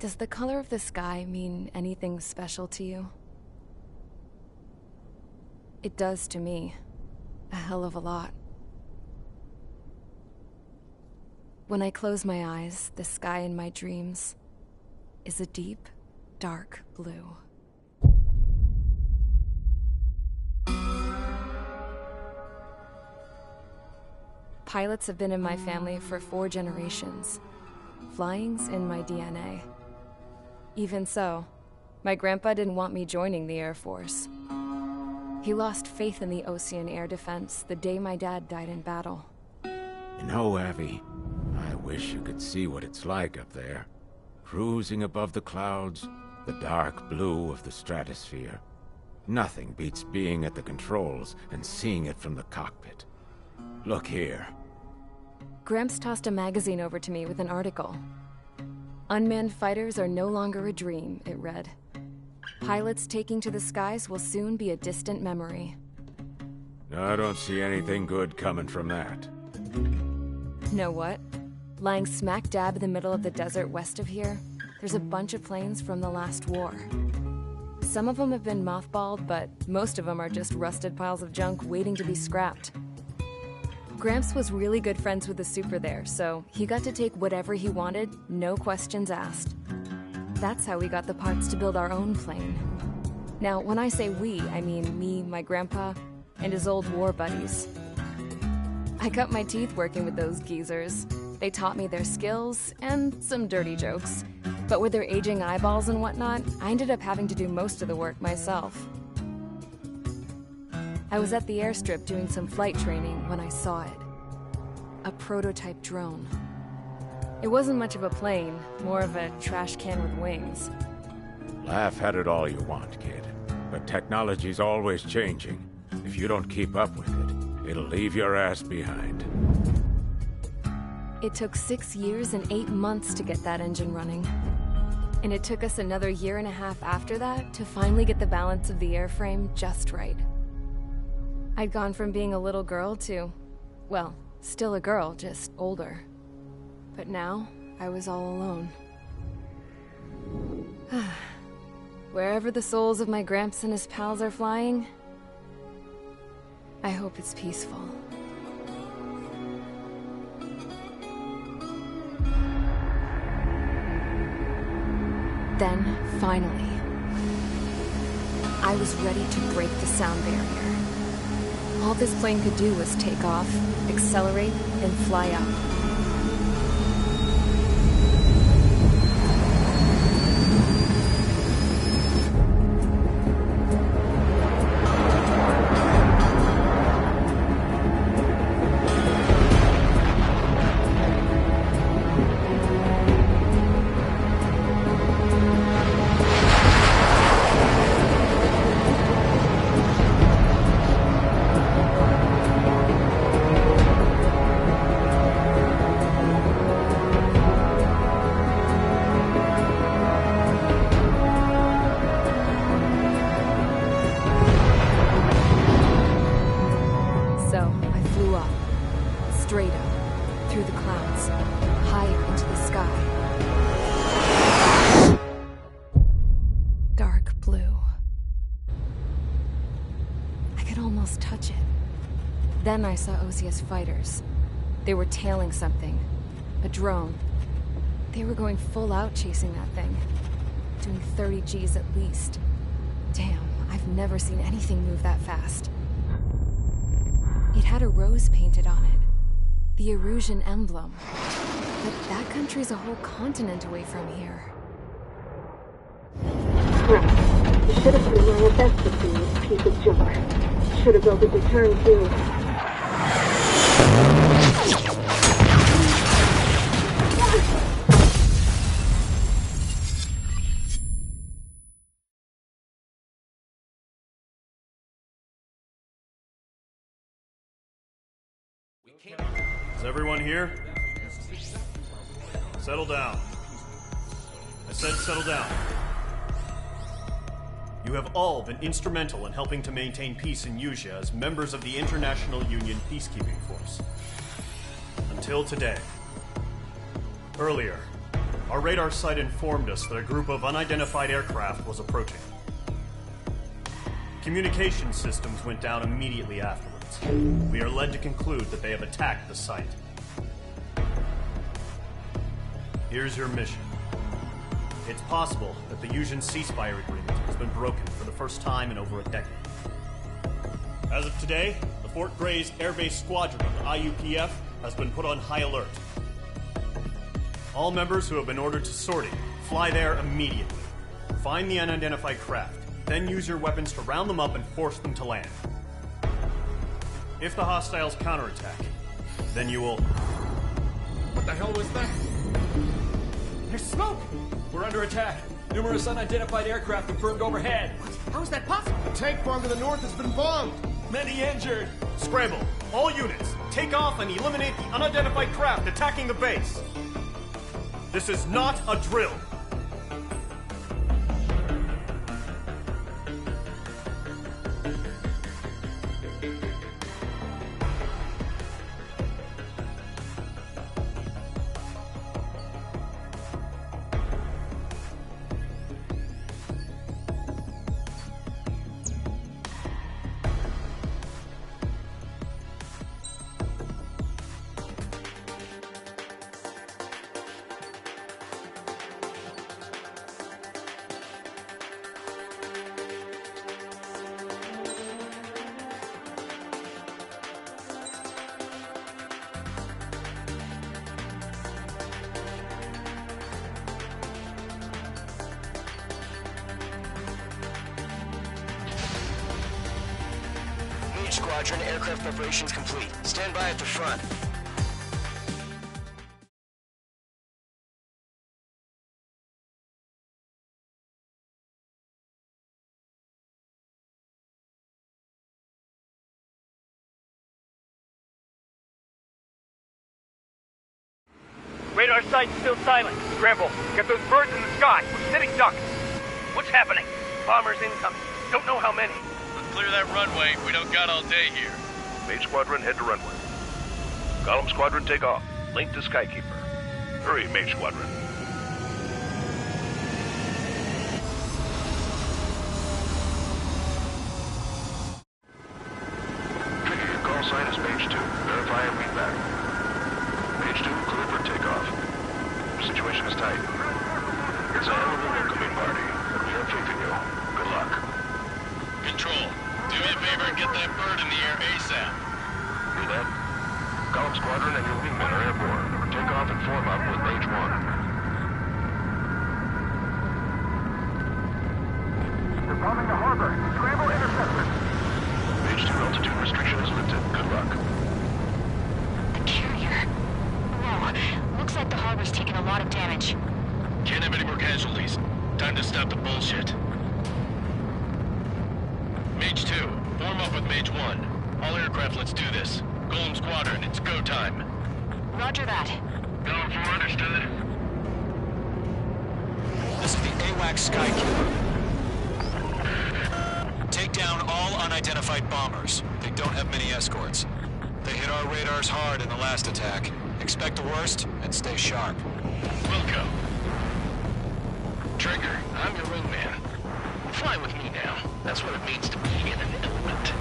Does the color of the sky mean anything special to you? It does to me. A hell of a lot. When I close my eyes, the sky in my dreams is a deep, dark blue. Pilots have been in my family for 4 generations. Flying's in my DNA. Even so, my grandpa didn't want me joining the Air Force. He lost faith in the Ocean Air Defense the day my dad died in battle. You know, Abby, I wish you could see what it's like up there. Cruising above the clouds, the dark blue of the stratosphere. Nothing beats being at the controls and seeing it from the cockpit. Look here. Gramps tossed a magazine over to me with an article. Unmanned fighters are no longer a dream, it read. Pilots taking to the skies will soon be a distant memory. I don't see anything good coming from that. Know what? Lying smack dab in the middle of the desert west of here, there's a bunch of planes from the last war. Some of them have been mothballed, but most of them are just rusted piles of junk waiting to be scrapped. Gramps was really good friends with the super there, so he got to take whatever he wanted, no questions asked. That's how we got the parts to build our own plane. Now, when I say we, I mean me, my grandpa, and his old war buddies. I cut my teeth working with those geezers. They taught me their skills, and some dirty jokes. But with their aging eyeballs and whatnot, I ended up having to do most of the work myself. I was at the airstrip doing some flight training when I saw it. A prototype drone. It wasn't much of a plane, more of a trash can with wings. Laugh at it all you want, kid. But technology's always changing. If you don't keep up with it, it'll leave your ass behind. It took 6 years and 8 months to get that engine running. And it took us another 1.5 years after that to finally get the balance of the airframe just right. I'd gone from being a little girl to, well, still a girl, just older. But now, I was all alone. Wherever the souls of my Gramps and his pals are flying, I hope it's peaceful. Then, finally, I was ready to break the sound barrier. All this plane could do was take off, accelerate, and fly up. Straight up, through the clouds, higher into the sky. Dark blue. I could almost touch it. Then I saw Osia's fighters. They were tailing something. A drone. They were going full out chasing that thing. Doing 30 Gs at least. Damn, I've never seen anything move that fast. It had a rose painted on it. The Erusian emblem. But that country's a whole continent away from here. Right. You should have been wearing a vest with this piece of junk. Should have built a return too. Is everyone here? Settle down. I said settle down. You have all been instrumental in helping to maintain peace in Usea as members of the International Union Peacekeeping Force. Until today. Earlier, Our radar site informed us that a group of unidentified aircraft was approaching. Communication systems went down immediately afterwards. We are led to conclude that they have attacked the site. Here's your mission. It's possible that the Yuuzhan ceasefire agreement has been broken for the first time in over a decade. As of today, the Fort Grays Air Base Squadron of the IUPF has been put on high alert. All members who have been ordered to sortie, fly there immediately. Find the unidentified craft, then use your weapons to round them up and force them to land. If the hostiles counterattack, then you will... What the hell was that? There's smoke! We're under attack. Numerous unidentified aircraft confirmed overhead. What? How is that possible? The tank farm to the north has been bombed. Many injured. Scramble! All units, take off and eliminate the unidentified craft attacking the base. This is not a drill. Squadron, aircraft preparations complete. Stand by at the front. Radar site's still silent. Scramble. Get those birds in the sky. We're sitting ducks. What's happening? Bombers incoming. Don't know how many. Clear that runway. We don't got all day here. Mage Squadron, head to runway. Column Squadron, take off. Link to Skykeeper. Hurry, Mage Squadron. Trigger, your call sign is Mage 2. Verify and read back. Mage 2, clear for takeoff. Situation is tight. It's a hell of a welcoming party, but we have faith in you. Good luck. Control, do me a favor and get that bird in the air ASAP. Hear that? Column Squadron and your wingmen are airborne. Take off and form up with Mage 1. They're bombing the harbor. Scramble interceptor. Mage 2 altitude restriction is lifted. Good luck. The carrier. No, looks like the harbor's taken a lot of damage. Can't have any more casualties. Time to stop the bullshit. Mage 2, form up with Mage 1. All aircraft, let's do this. Golem Squadron, it's go time. Roger that. Going for understood. This is the AWACS Skykeeper. Take down all unidentified bombers. They don't have many escorts. They hit our radars hard in the last attack. Expect the worst and stay sharp. Wilco. Trigger, I'm your wingman. Fly with me now. That's what it means to be in an element.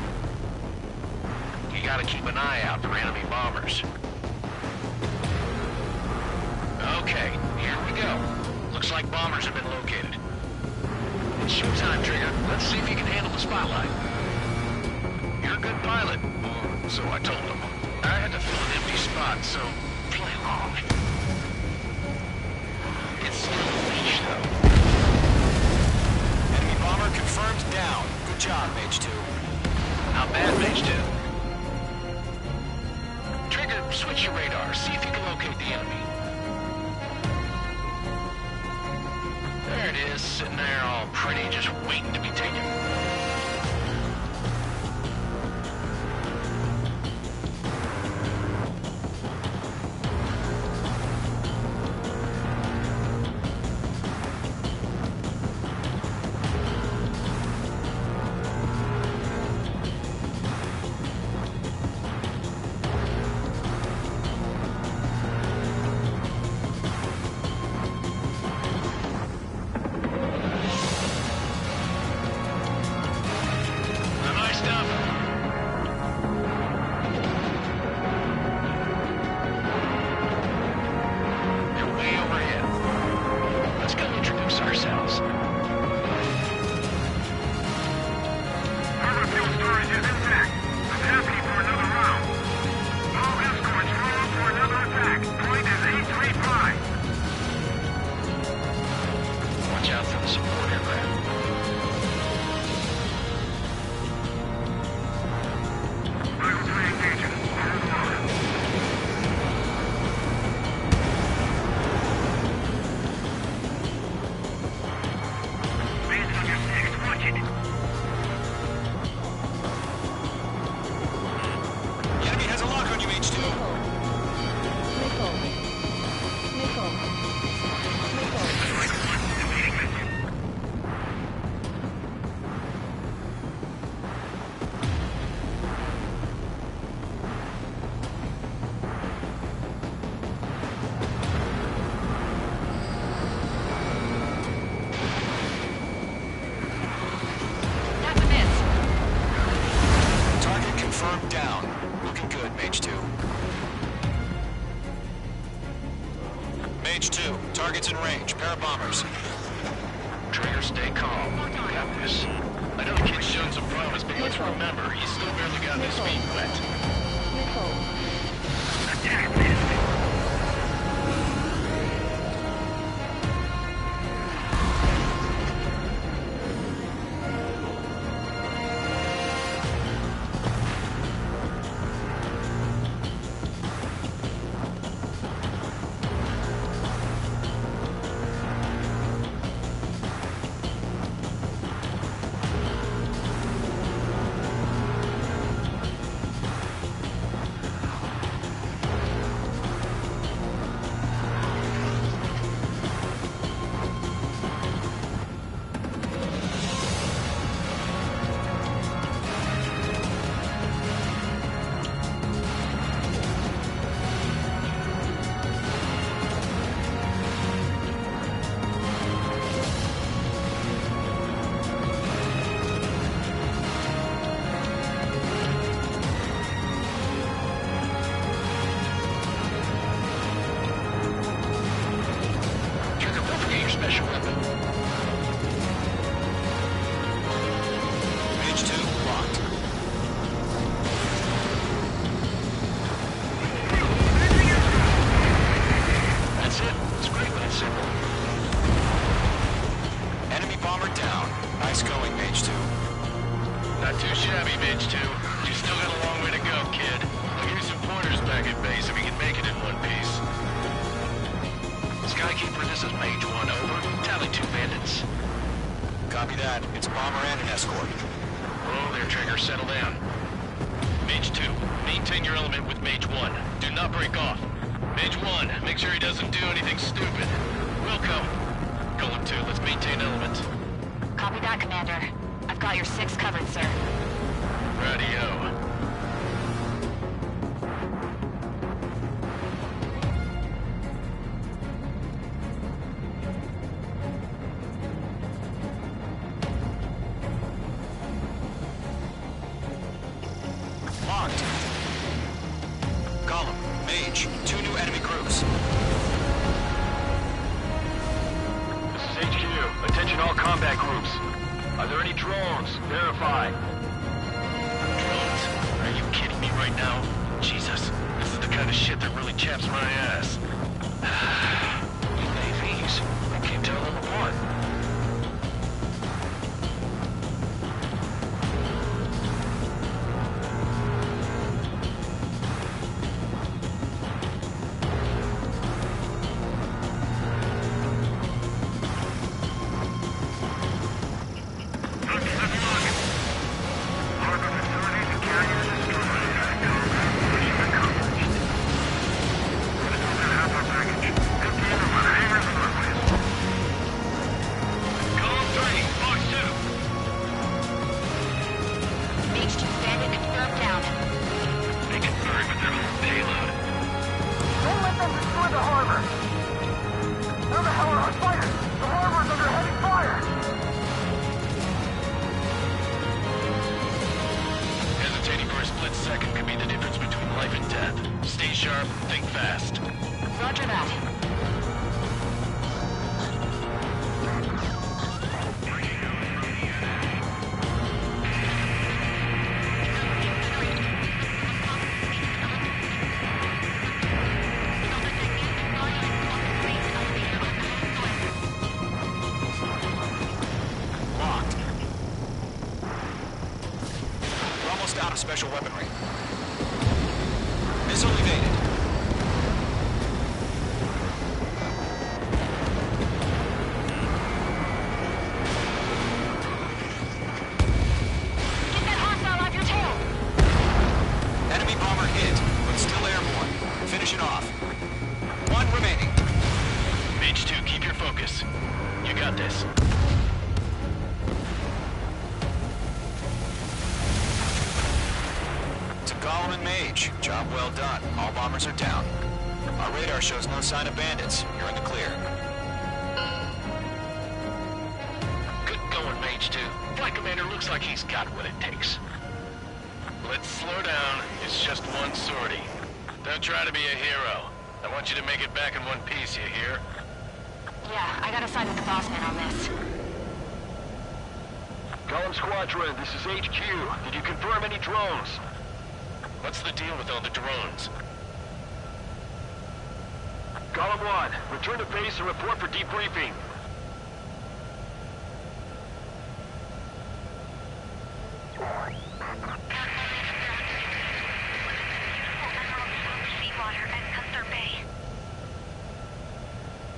You gotta keep an eye out for enemy bombers. Okay, here we go. Looks like bombers have been located. It's showtime, Trigger. Let's see if you can handle the spotlight. You're a good pilot. Or so I told him. I had to fill an empty spot, so play along. It's still a leash, though. Enemy bomber confirmed down. Good job, Mage 2. Not bad, Mage 2. Trigger, switch your radar. See if you can locate the enemy. There it is, sitting there all pretty, just waiting to be taken. Mage 2, target's in range. Pair of bombers. Trigger, stay calm. Got this. I know the kid's shown some promise, but let's remember, he's still barely gotten his feet wet. Copy that. It's a bomber and an escort. Whoa there, Trigger. Settle down. Mage 2, maintain your element with Mage 1. Do not break off. Mage 1, make sure he doesn't do anything stupid. Wilco. Golem 2, let's maintain element. Copy that, Commander. I've got your 6 covered, sir. Radio. Locked. Golem, Mage, 2 new enemy groups. This is HQ. Attention all combat groups. Are there any drones? Verify. Drones? Are you kidding me right now? Jesus, this is the kind of shit that really chaps my ass. UAVs. I can't tell them apart. Think fast. Roger that. Locked. We're almost out of special weaponry. Missile evaded. Golem and Mage. Job well done. All bombers are down. Our radar shows no sign of bandits. You're in the clear. Good going, Mage 2. Flight Commander looks like he's got what it takes. Let's slow down. It's just one sortie. Don't try to be a hero. I want you to make it back in one piece, you hear? Yeah, I gotta side with the boss man on this. Column Squadron, this is HQ. Did you confirm any drones? What's the deal with all the drones? Column 1, return to base and report for debriefing. Seawater at Gunther Bay.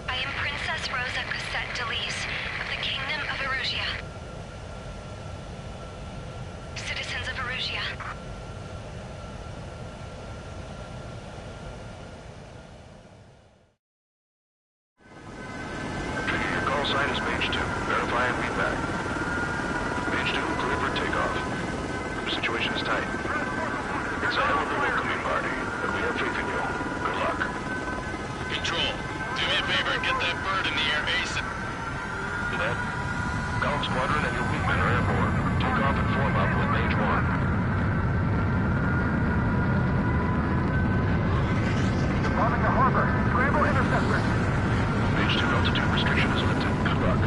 I am Princess Rosa Cassette Delise of the Kingdom of Erusia. Citizens of Erusia. Your call sign is page 2. Verify and read back. Page 2, clear for takeoff. The situation is tight. It's a hell of a welcoming party, but we have faith in you. Good luck. Control, do me a favor and get that bird in the air ASAP. Do that. Column Squadron and your wingmen are airborne. Take off and form up with Mage 1. Bombing the harbor. Scramble interceptor. Mage 2 altitude restriction is lifted. Good luck.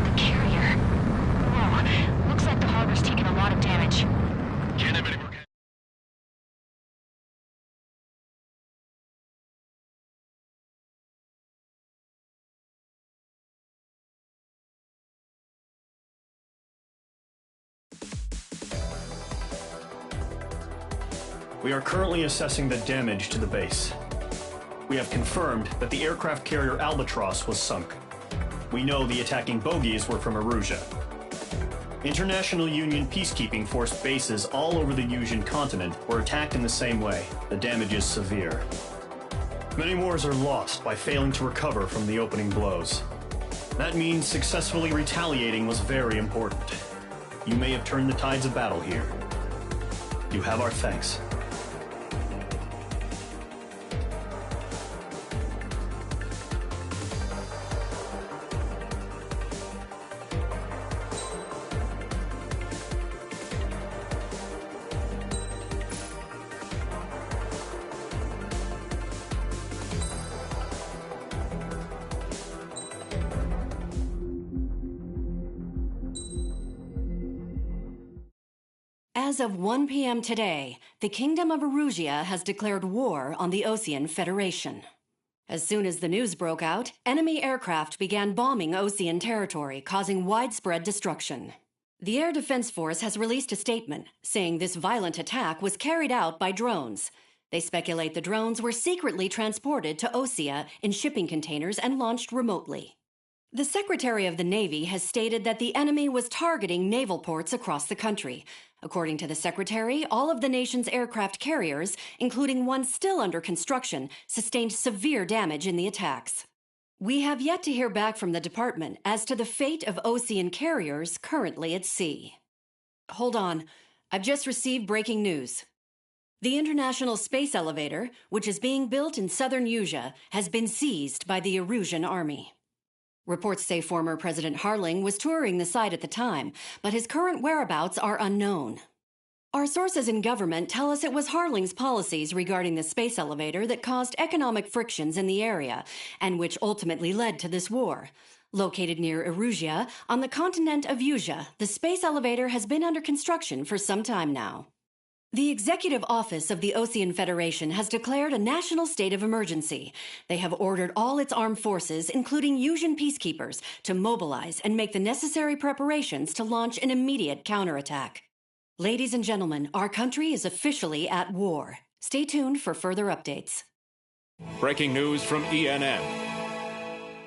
The carrier. Whoa, looks like the harbor's taken a lot of damage. Can't have any more. We are currently assessing the damage to the base. We have confirmed that the aircraft carrier Albatross was sunk. We know the attacking bogies were from Erusia. International Union peacekeeping force bases all over the Yusian continent were attacked in the same way. The damage is severe. Many wars are lost by failing to recover from the opening blows. That means successfully retaliating was very important. You may have turned the tides of battle here. You have our thanks. As of 1 p.m. today, the Kingdom of Erusia has declared war on the Osean Federation. As soon as the news broke out, enemy aircraft began bombing Osean territory, causing widespread destruction. The Air Defense Force has released a statement saying this violent attack was carried out by drones. They speculate the drones were secretly transported to Osea in shipping containers and launched remotely. The Secretary of the Navy has stated that the enemy was targeting naval ports across the country. According to the Secretary, all of the nation's aircraft carriers, including one still under construction, sustained severe damage in the attacks. We have yet to hear back from the department as to the fate of Osean carriers currently at sea. Hold on, I've just received breaking news. The International Space Elevator, which is being built in southern Yusia, has been seized by the Erusian army. Reports say former President Harling was touring the site at the time, but his current whereabouts are unknown. Our sources in government tell us it was Harling's policies regarding the space elevator that caused economic frictions in the area, and which ultimately led to this war. Located near Erusia, on the continent of Yusia, the space elevator has been under construction for some time now. The Executive Office of the Osean Federation has declared a national state of emergency. They have ordered all its armed forces, including Yusian peacekeepers, to mobilize and make the necessary preparations to launch an immediate counterattack. Ladies and gentlemen, our country is officially at war. Stay tuned for further updates. Breaking news from ENN.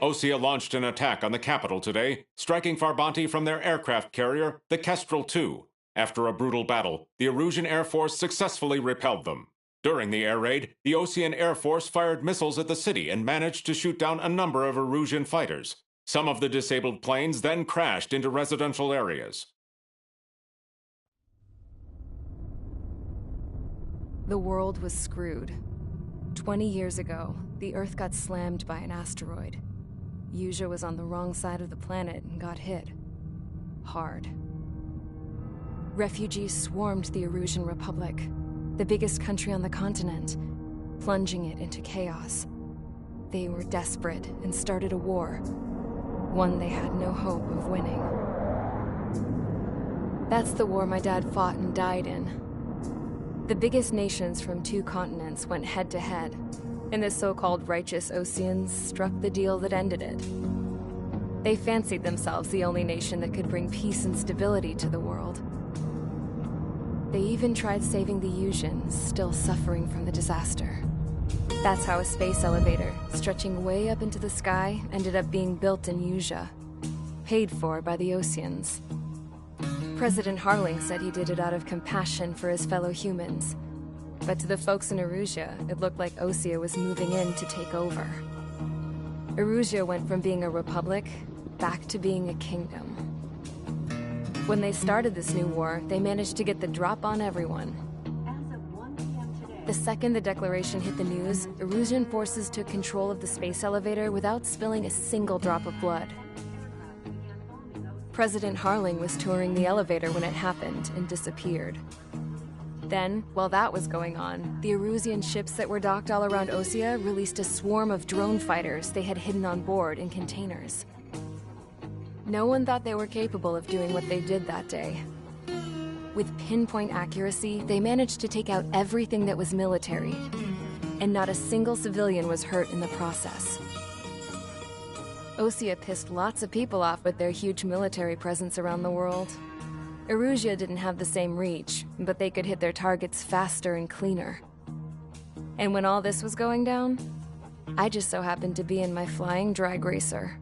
Osea launched an attack on the capital today, striking Farbanti from their aircraft carrier, the Kestrel II. After a brutal battle, the Erusian Air Force successfully repelled them. During the air raid, the Osean Air Force fired missiles at the city and managed to shoot down a number of Erusian fighters. Some of the disabled planes then crashed into residential areas. The world was screwed. 20 years ago, the Earth got slammed by an asteroid. Yusia was on the wrong side of the planet and got hit. Hard. Refugees swarmed the Erusian Republic, the biggest country on the continent. plunging it into chaos. They were desperate and started a war, one they had no hope of winning. That's the war my dad fought and died in. The biggest nations from 2 continents went head-to-head, and the so-called righteous Oseans struck the deal that ended it. They fancied themselves the only nation that could bring peace and stability to the world. They even tried saving the Yuuzhan, still suffering from the disaster. That's how a space elevator, stretching way up into the sky, ended up being built in Yuuzhan, paid for by the Oseans. President Harling said he did it out of compassion for his fellow humans. But to the folks in Erusea, it looked like Osea was moving in to take over. Erusea went from being a republic back to being a kingdom. When they started this new war, they managed to get the drop on everyone. The second the declaration hit the news, Erusian forces took control of the space elevator without spilling a single drop of blood. President Harling was touring the elevator when it happened and disappeared. Then, while that was going on, the Erusian ships that were docked all around Osea released a swarm of drone fighters they had hidden on board in containers. No one thought they were capable of doing what they did that day. With pinpoint accuracy, they managed to take out everything that was military, and not a single civilian was hurt in the process. Osea pissed lots of people off with their huge military presence around the world. Erusea didn't have the same reach, but they could hit their targets faster and cleaner. And when all this was going down, I just so happened to be in my flying drag racer.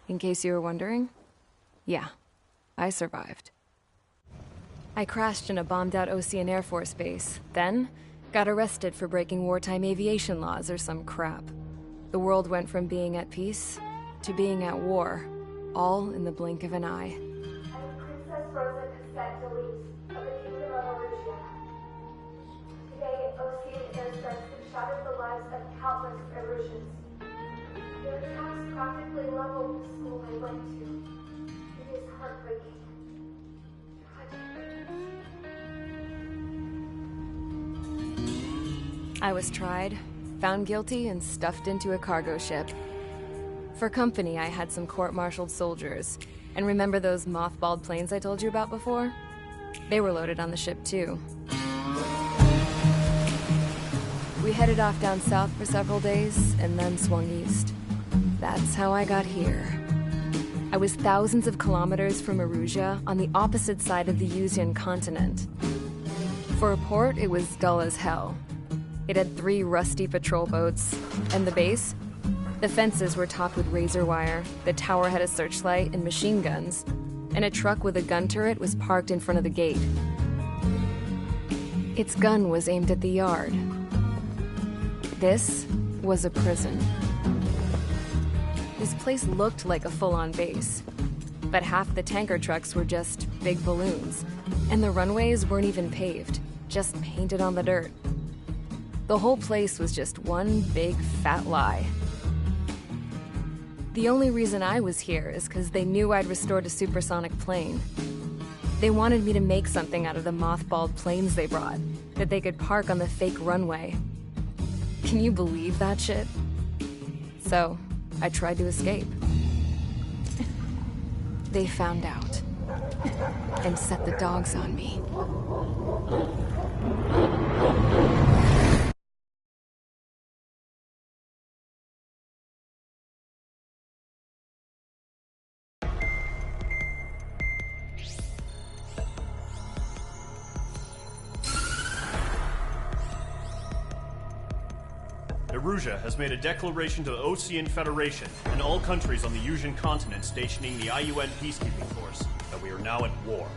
In case you were wondering, yeah, I survived. I crashed in a bombed-out Osean Air Force base, then got arrested for breaking wartime aviation laws or some crap. The world went from being at peace to being at war, all in the blink of an eye. Princess Rosa Cassette Delise of the Kingdom of Erusea. Today, Osean airstrikes have shattered the lives of countless Erusians. Their attacks practically leveled the school I went to. It is heartbreaking. I was tried, found guilty, and stuffed into a cargo ship. For company, I had some court-martialed soldiers. And remember those mothballed planes I told you about before? They were loaded on the ship, too. We headed off down south for several days, and then swung east. That's how I got here. I was thousands of kilometers from Erusea, on the opposite side of the Yuuzhan continent. For a port, it was dull as hell. It had 3 rusty patrol boats. And the base? The fences were topped with razor wire, the tower had a searchlight and machine guns, and a truck with a gun turret was parked in front of the gate. Its gun was aimed at the yard. This was a prison. This place looked like a full-on base, but half the tanker trucks were just big balloons, and the runways weren't even paved, just painted on the dirt. The whole place was just one big fat lie. The only reason I was here is because they knew I'd restored a supersonic plane. They wanted me to make something out of the mothballed planes they brought, that they could park on the fake runway. Can you believe that shit? So, I tried to escape. They found out, and set the dogs on me. Erusea has made a declaration to the Osean Federation and all countries on the Yuuzhan continent stationing the IUN peacekeeping force that we are now at war.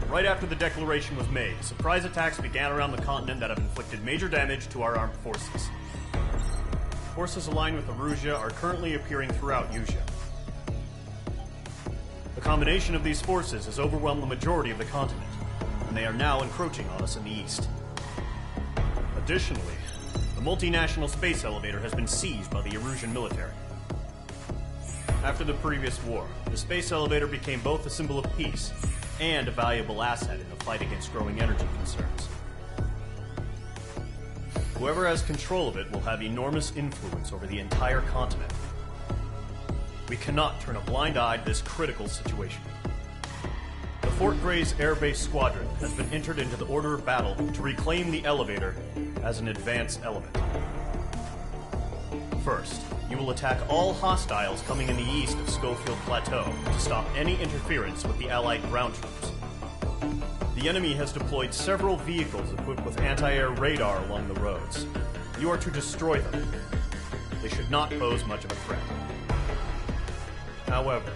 Right after the declaration was made, surprise attacks began around the continent that have inflicted major damage to our armed forces. Forces aligned with Erusea are currently appearing throughout Yuuzhan. The combination of these forces has overwhelmed the majority of the continent, and they are now encroaching on us in the east. Additionally, the the multinational space elevator has been seized by the Erusian military. After the previous war, the space elevator became both a symbol of peace and a valuable asset in the fight against growing energy concerns. Whoever has control of it will have enormous influence over the entire continent. We cannot turn a blind eye to this critical situation. The Fort Gray's Air Base Squadron has been entered into the order of battle to reclaim the elevator as an advance element. First, you will attack all hostiles coming in the east of Schofield Plateau to stop any interference with the Allied ground troops. The enemy has deployed several vehicles equipped with anti-air radar along the roads. You are to destroy them. They should not pose much of a threat. However,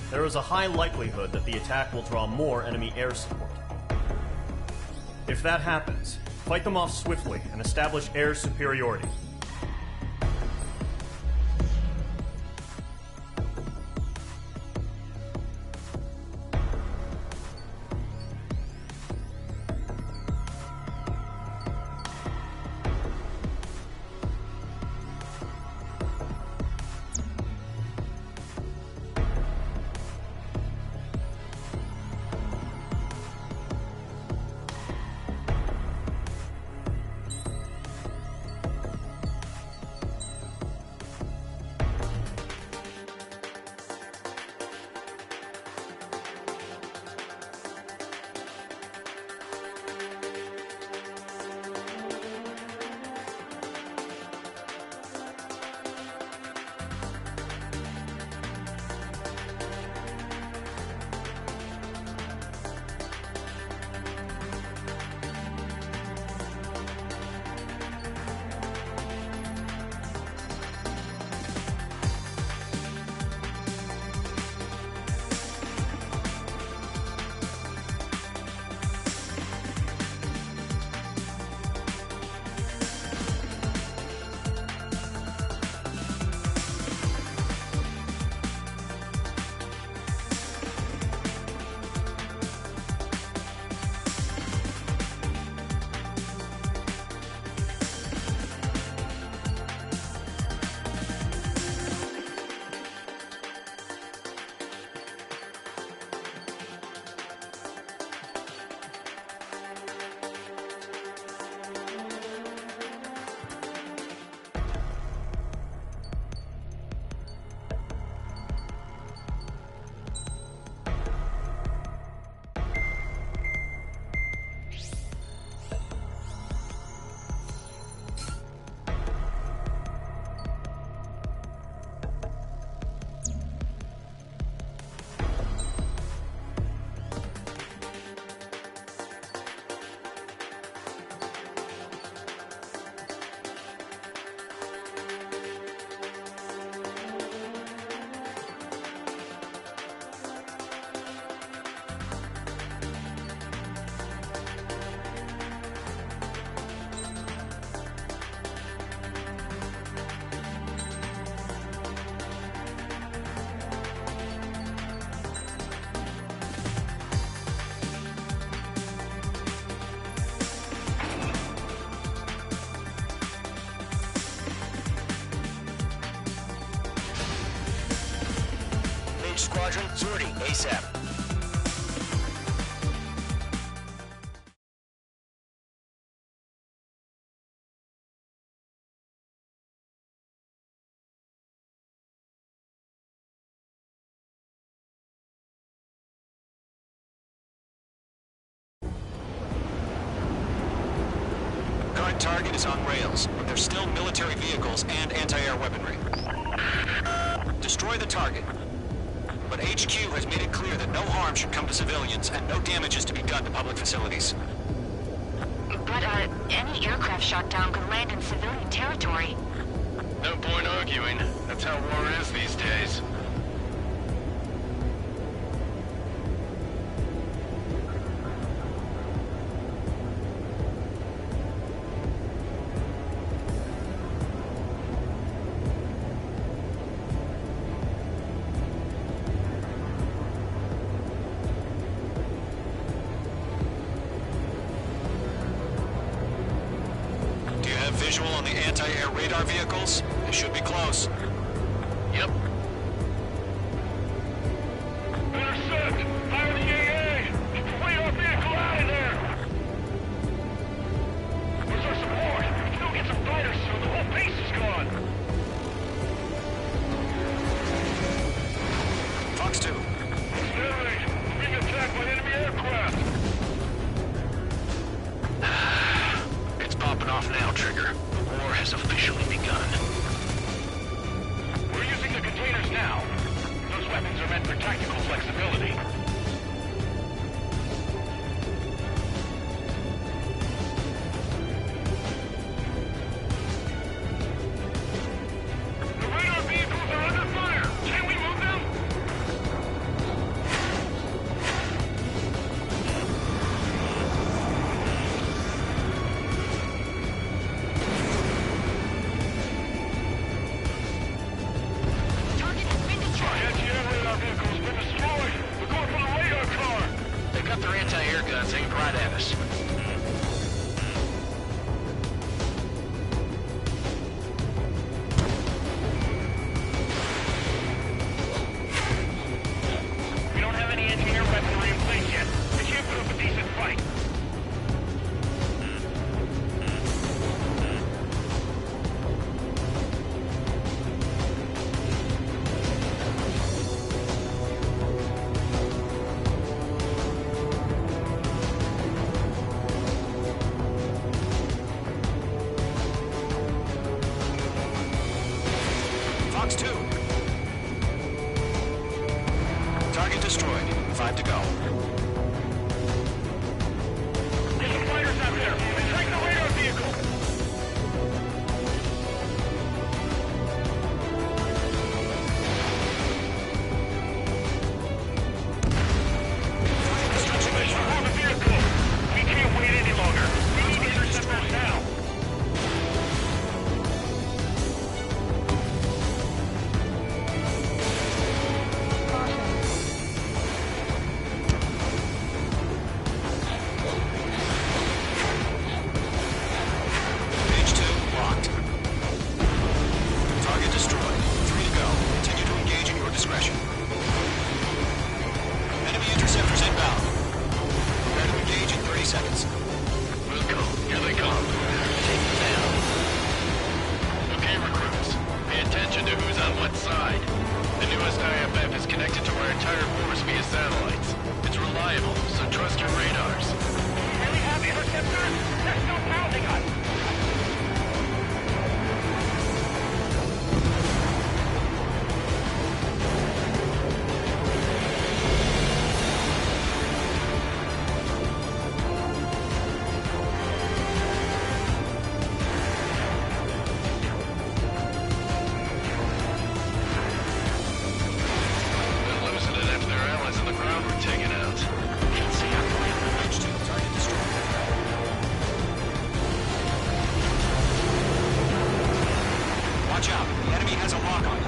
there is a high likelihood that the attack will draw more enemy air support. If that happens, fight them off swiftly and establish air superiority. Squadron, sortie ASAP. Current target is on rails, but there's still military vehicles and anti-air weaponry. Destroy the target. But HQ has made it clear that no harm should come to civilians and no damage is to be done to public facilities. But, any aircraft shot down could land in civilian territory. No point arguing. That's how war is these days. Visual on the anti-air radar vehicles? They should be close. Yep. Intercept! Fire the AA! Get the radar vehicle out of there! Where's our support? We can go get some fighters soon. The whole base is gone. Fox 2. Sterling, we're being attacked by enemy aircraft. It's popping off now, Trigger. The war has officially begun. We're using the containers now. Those weapons are meant for tactical flexibility. The radar vehicles are under fire! Can we move them? Target has been destroyed. Anti-air radar vehicle's been destroyed! We're going for the radar car! They got their anti-air guns aimed right at us. We don't have any engineer weaponry in place yet. We can't put up a decent fight. Fox 2. Target destroyed. 5 to go. There's some fighters out there. Take the radar vehicle. Destruction on the vehicle. We can't wait any longer. We need to intercept them now. Page 2 locked. Target destroyed. 3 to go. Continue to engage at your discretion. Enemy interceptors inbound. Prepare to engage in 30 seconds. We'll go. Here they come. Take them down. Okay, recruits. Pay attention to who's on what side. The newest IFF is connected to our entire force via satellites. It's reliable, so trust your radars. We really have interceptors? They're still pounding us. They're losing it after their allies on the ground were taken out. Can't see out the window. Page 2 target destroyed. Watch out. The enemy has a lock on you.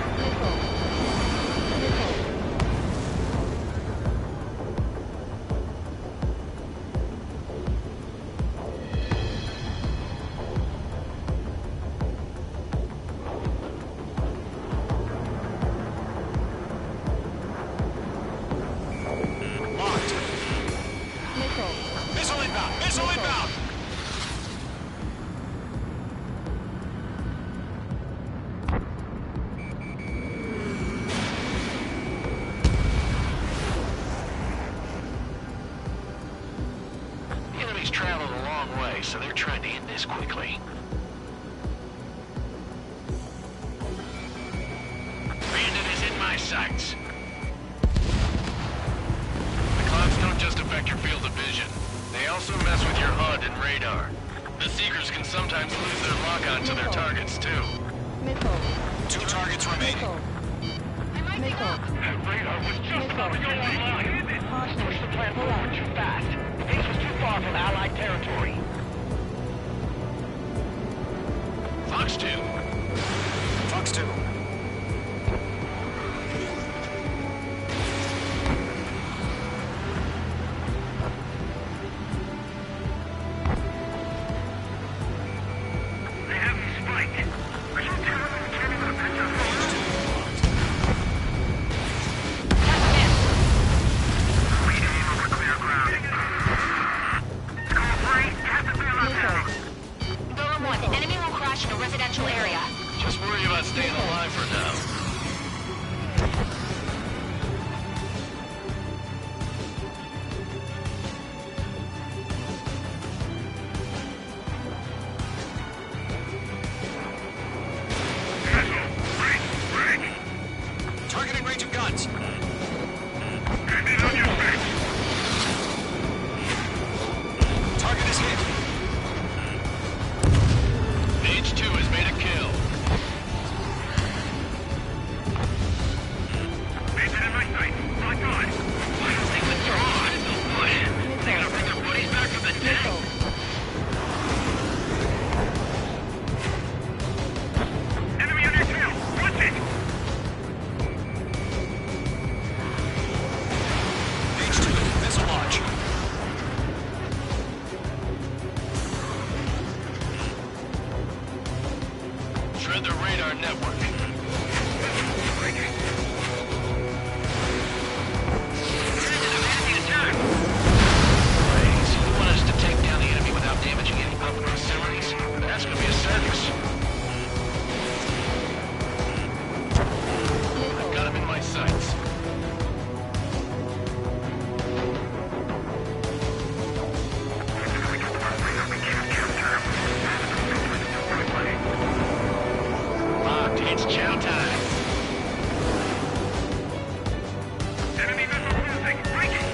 Locked. Missile inbound! Missile inbound! The enemy's traveled a long way, so they're trying to end this quickly. Bandit is in my sights. The clouds don't just affect your field of vision. They also mess with your HUD and radar. The Seekers can sometimes lose their lock-on to their targets, too. 2 targets remaining. That radar was just about to go online. Push the plan forward too fast. The base was too far from Allied territory. Fox 2. Fox 2. They have them spiked. their radar network. Brains, you want us to take down the enemy without damaging any public facilities? That's gonna be a circus. I've got him in my sights. Locked, it's chow time. Enemy missile losing, breaking.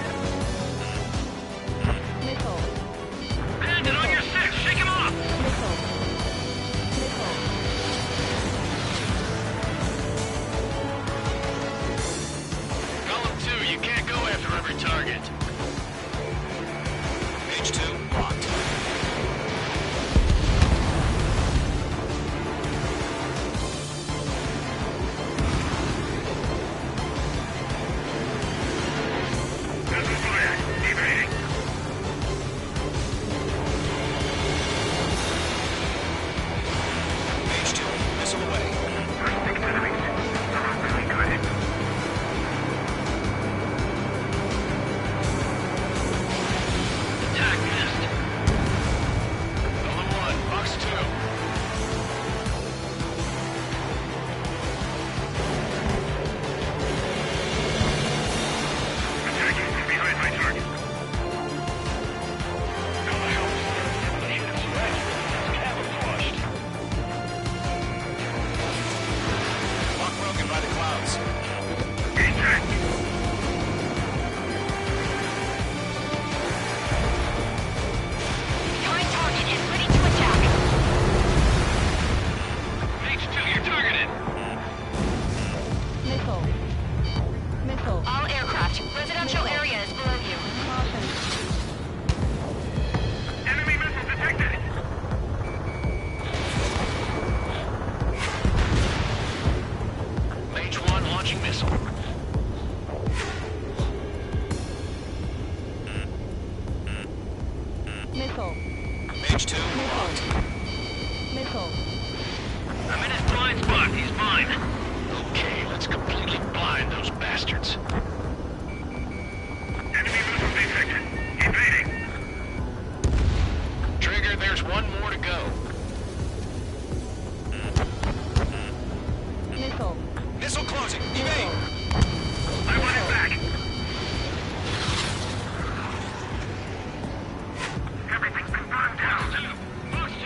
Missile. Bandit on your six, shake him off. Missile. Missile. Column 2, you can't go after every target. H2 locked. Missile fire, evading. H2 missile away. Attack missed. Column 1, box 2. Attacking from behind my target. How the hell is the unit's right? It's camouflaged. Lock broken by the clouds. Attack! Behind target and ready to attack. H2, you're targeted. Missile. Missile. All aircraft. Residential area is below you. Caution. Enemy missile detected. Mage 1 launching missile. Missile. H2 locked. Missile. I'm in his blind spot. He's mine. Okay, let's completely blind those bastards. Enemy missile detected. Evading. Trigger, there's one more to go. Missile. Missile closing. Evade. I want it back. Everything's been burned down. Box 2.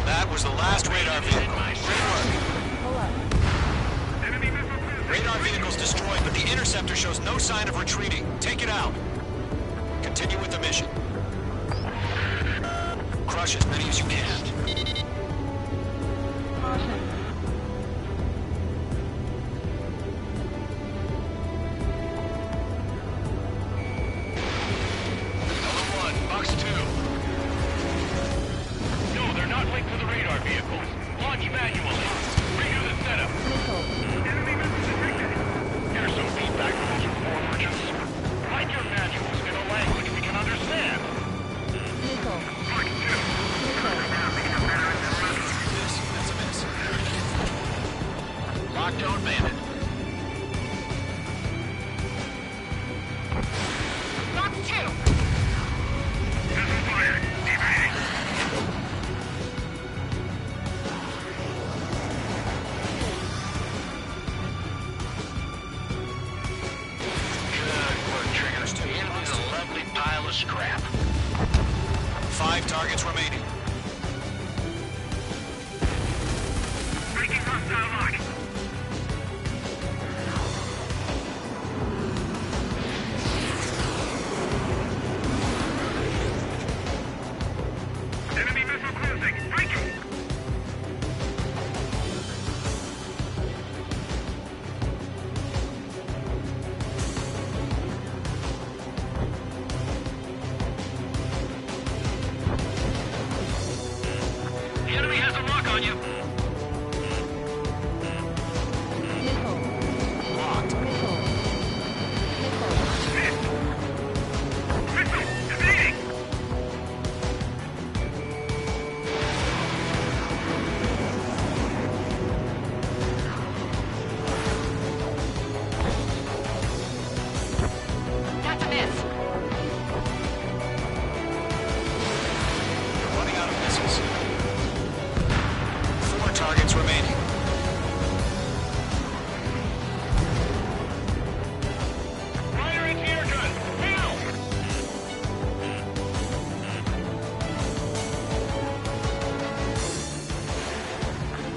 That was the last radar vehicle. Great work. Pull up. Enemy missile cruiser. Radar vehicle's destroyed, but the interceptor shows no sign of retreating. Take it out. Continue with the mission. Crush as many as you can. Caution. Column 1, box 2. No, they're not linked to the radar vehicles. Launch manually. Redo the setup. Missile. Enemy missile detected. Here's some feedback from those reform merchants. Write your manuals in a language we can understand. Missile. Box 2. Missile. Miss. That's a miss. Lockdown bandit. Box 2. Missile fired. Evading. Good work, Triggers. The enemy's a lovely pile of scrap. 5 targets remaining. Breaking hostile lock. Enemy missile cruising. Breaking. The enemy has a lock on you. Missile. Locked. Missile. Missile. Missile. Evading. targets remaining. Fire anti-air gun! Now!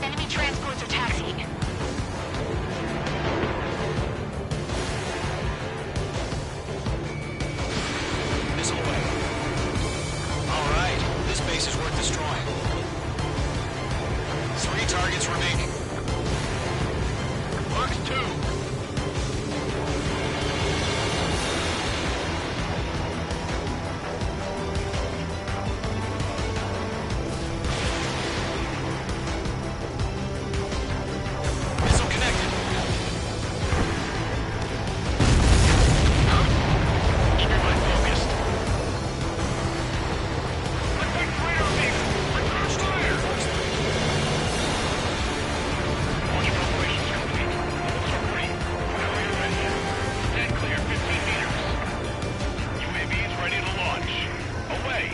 Enemy transports are taxiing. Missile away. All right, this base is worth destroying. 3 targets remaining. Box 2! Missile connected. Keep your mind focused. Attack radar vehicle! Return fire! Launch preparations complete. Bolts are green. Carrier ready. Stand clear 15 meters. UAVs ready to launch. Away!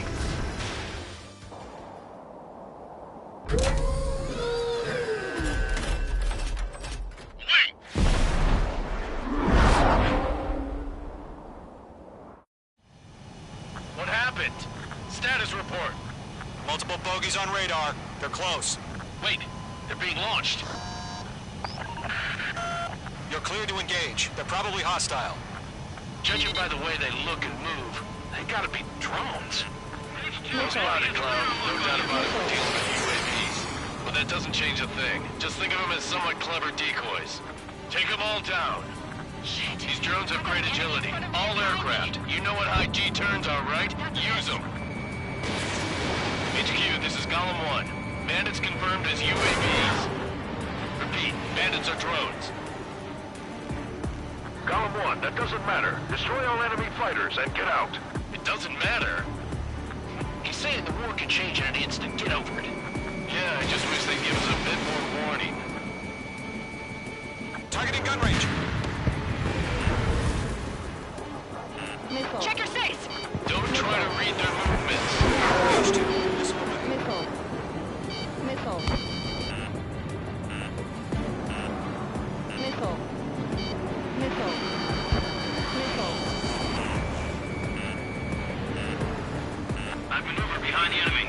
What happened? Status report. Multiple bogies on radar. They're close. Wait, they're being launched. You're clear to engage. They're probably hostile. Judging by the way they look and move, they gotta be drones. Well spotted, Cloud. No doubt about it, we're dealing with UAVs. But that doesn't change a thing. Just think of them as somewhat clever decoys. Take them all down. These drones have great agility. All aircraft. You know what high G turns are, right? Use them. HQ, this is Golem 1. Bandits confirmed as UAVs. Repeat, bandits are drones. Golem 1, that doesn't matter. Destroy all enemy fighters and get out. It doesn't matter. He's saying the war could change in an instant. Get over it. Yeah, I just wish they'd give us a bit more warning. Targeting gun range. Missile. Check your six. Don't try to read their movements. H2. Missile away. Missile. Missile. Missile. Missile. Missile. I've maneuvered behind the enemy.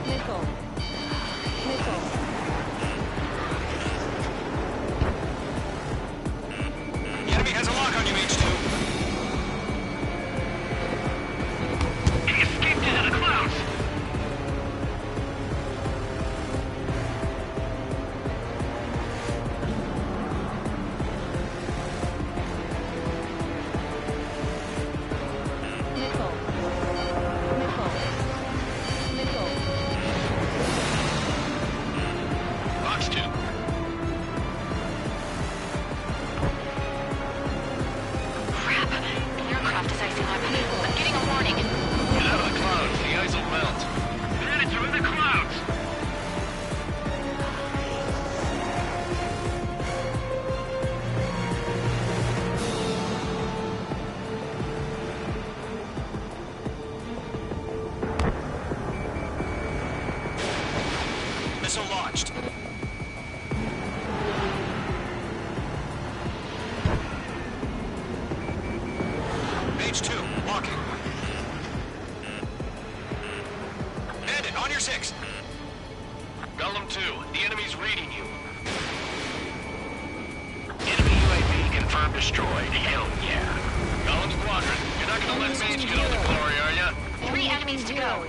Missile. Missile. The enemy has a lock on you, H2. He escaped into the clouds. Missile. Missile. Missile. Box 2. Crap. The aircraft is icing up. I'm getting a warning. Get out of the clouds. The ice will melt. Bandits are in the clouds. Missile launched. H2, locking. Bandit, on your 6. Golem 2, the enemy's reading you. Enemy UAV confirmed destroyed. Hell yeah. Golem Squadron, you're not gonna let Mage get all the glory, are ya? 3 enemies to go.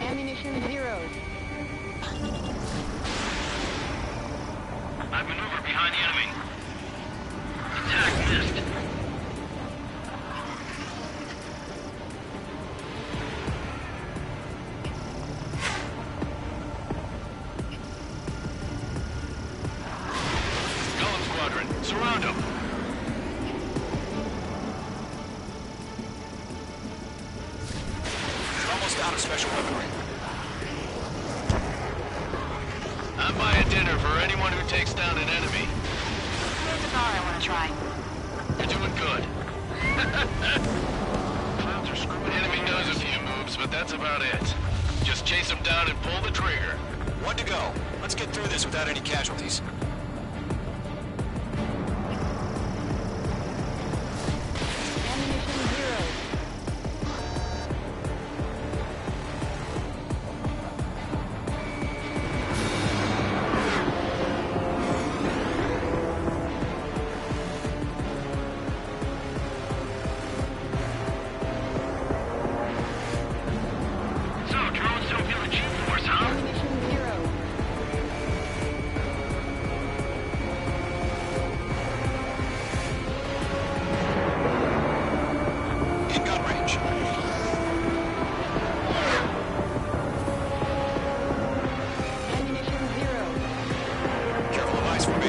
Ammunition zeros. I've maneuvered behind the enemy. Attack missed. Golem Squadron, surround them. You're almost out of special weaponry. I'm buying dinner for anyone who takes down an enemy. There's a bar I want to try. You're doing good. Clouds are screwing. The enemy knows a few moves, but that's about it. Just chase him down and pull the trigger. One to go. Let's get through this without any casualties.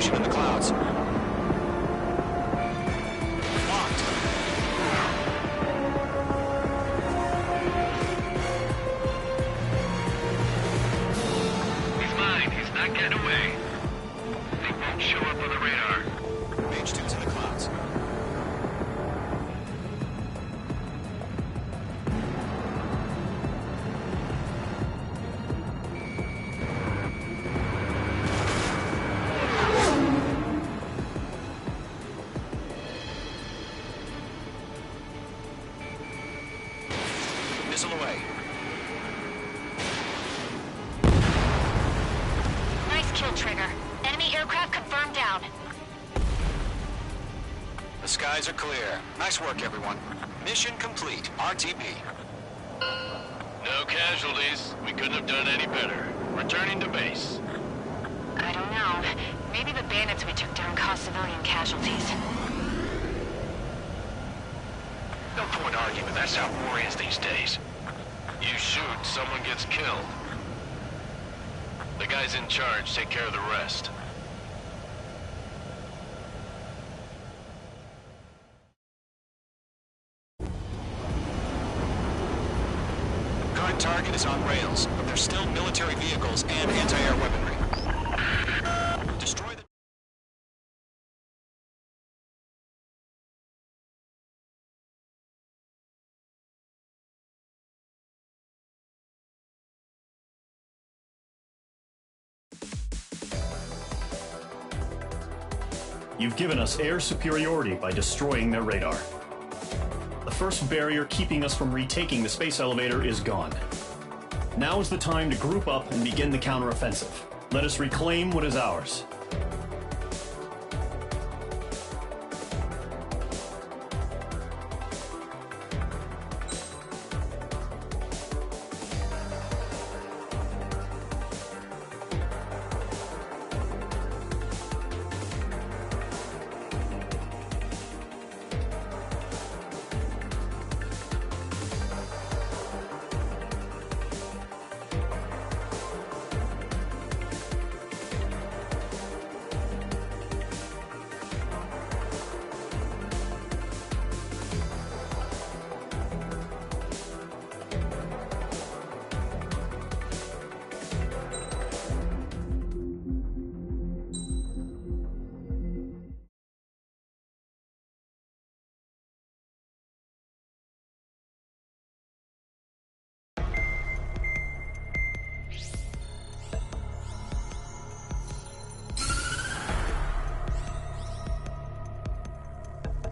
In the clouds. Locked. He's mine. He's not getting away. He won't show up on the radar. Mage 2's in the clouds. Missile away. Nice kill, Trigger. Enemy aircraft confirmed down. The skies are clear. Nice work, everyone. Mission complete. RTB. No casualties. We couldn't have done any better. Returning to base. I don't know. Maybe the bandits we took down caused civilian casualties. No point arguing. That's how war is these days. You shoot, someone gets killed. The guys in charge take care of the rest. Current target is on rails, but there's still military vehicles and anti-air weaponry. Destroy the... You've given us air superiority by destroying their radar. The first barrier keeping us from retaking the space elevator is gone. Now is the time to group up and begin the counteroffensive. Let us reclaim what is ours.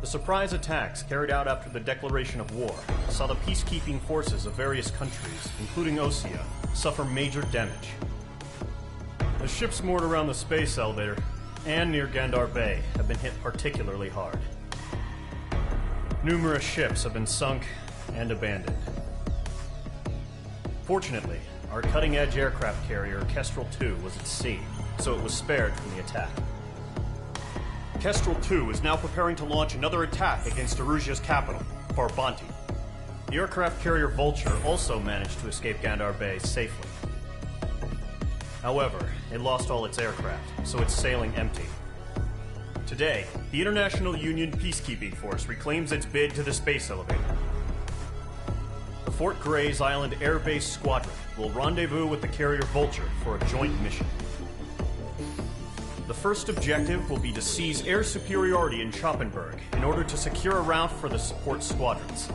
The surprise attacks carried out after the declaration of war saw the peacekeeping forces of various countries, including Osea, suffer major damage. The ships moored around the space elevator and near Gandar Bay have been hit particularly hard. Numerous ships have been sunk and abandoned. Fortunately, our cutting-edge aircraft carrier, Kestrel 2, was at sea, so it was spared from the attack. Kestrel 2 is now preparing to launch another attack against Erusia's capital, Farbanti. The aircraft carrier Vulture also managed to escape Gandar Bay safely. However, it lost all its aircraft, so it's sailing empty. Today, the International Union Peacekeeping Force reclaims its bid to the space elevator. The Fort Gray's Island Air Base Squadron will rendezvous with the carrier Vulture for a joint mission. The first objective will be to seize air superiority in Schoppenberg in order to secure a route for the support squadrons.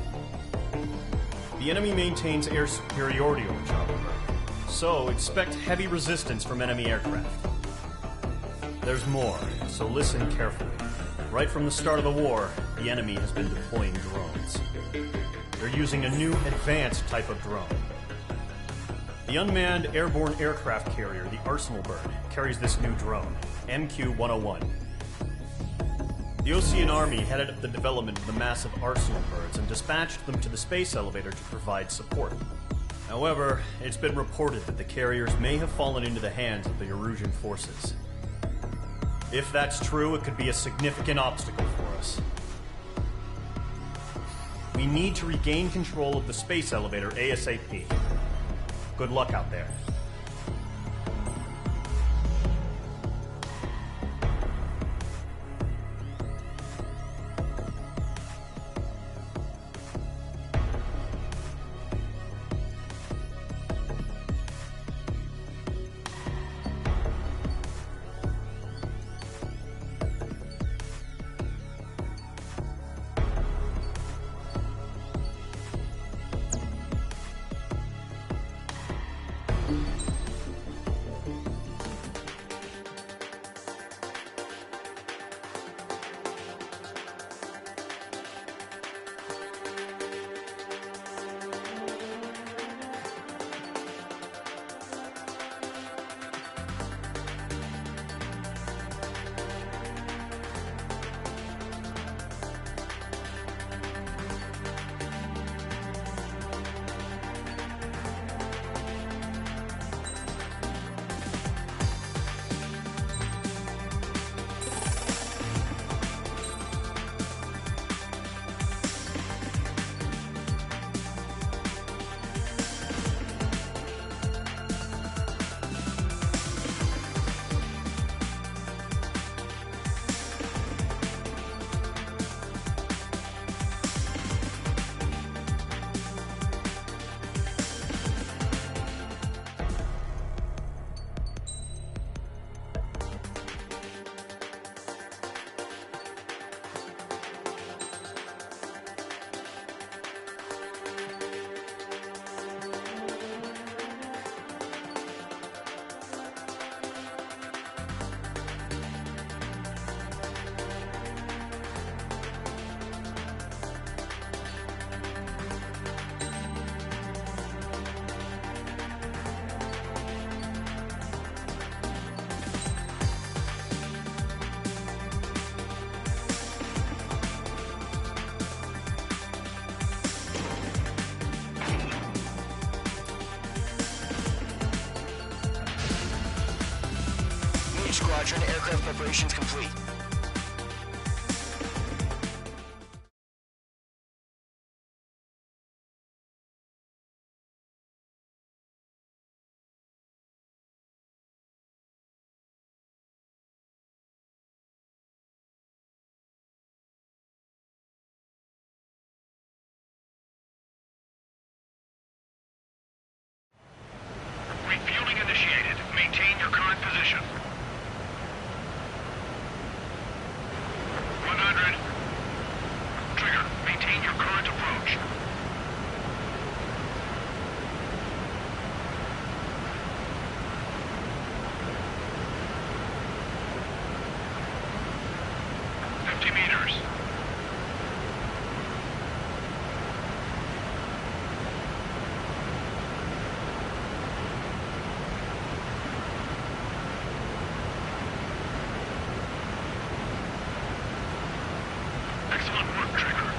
The enemy maintains air superiority over Schoppenberg, So expect heavy resistance from enemy aircraft. There's more, so listen carefully. Right from the start of the war, the enemy has been deploying drones. They're using a new advanced type of drone. The unmanned airborne aircraft carrier, the Arsenal Bird, carries this new drone, MQ-101. The Osean Army headed up the development of the massive Arsenal Birds and dispatched them to the space elevator to provide support. However, it's been reported that the carriers may have fallen into the hands of the Erusian forces. If that's true, it could be a significant obstacle for us. We need to regain control of the space elevator ASAP. Good luck out there. Squadron, aircraft preparations complete. Refueling initiated. Maintain your current position. 100. Trigger, maintain your current approach. meters. Excellent work, Trigger.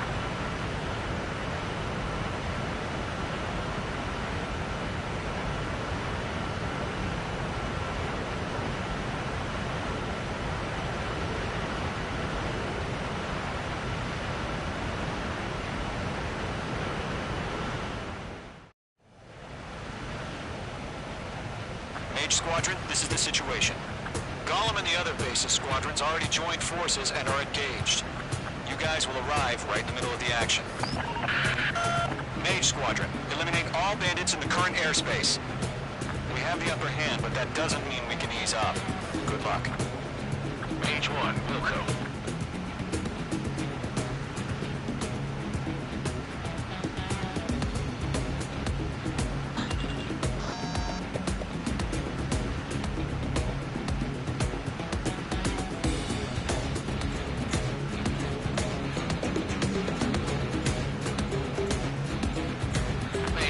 Mage Squadron, this is the situation. Gollum and the other bases squadrons already joined forces and are engaged. You guys will arrive right in the middle of the action. Mage Squadron, eliminate all bandits in the current airspace. We have the upper hand, but that doesn't mean we can ease up. Good luck. Mage 1, Wilco.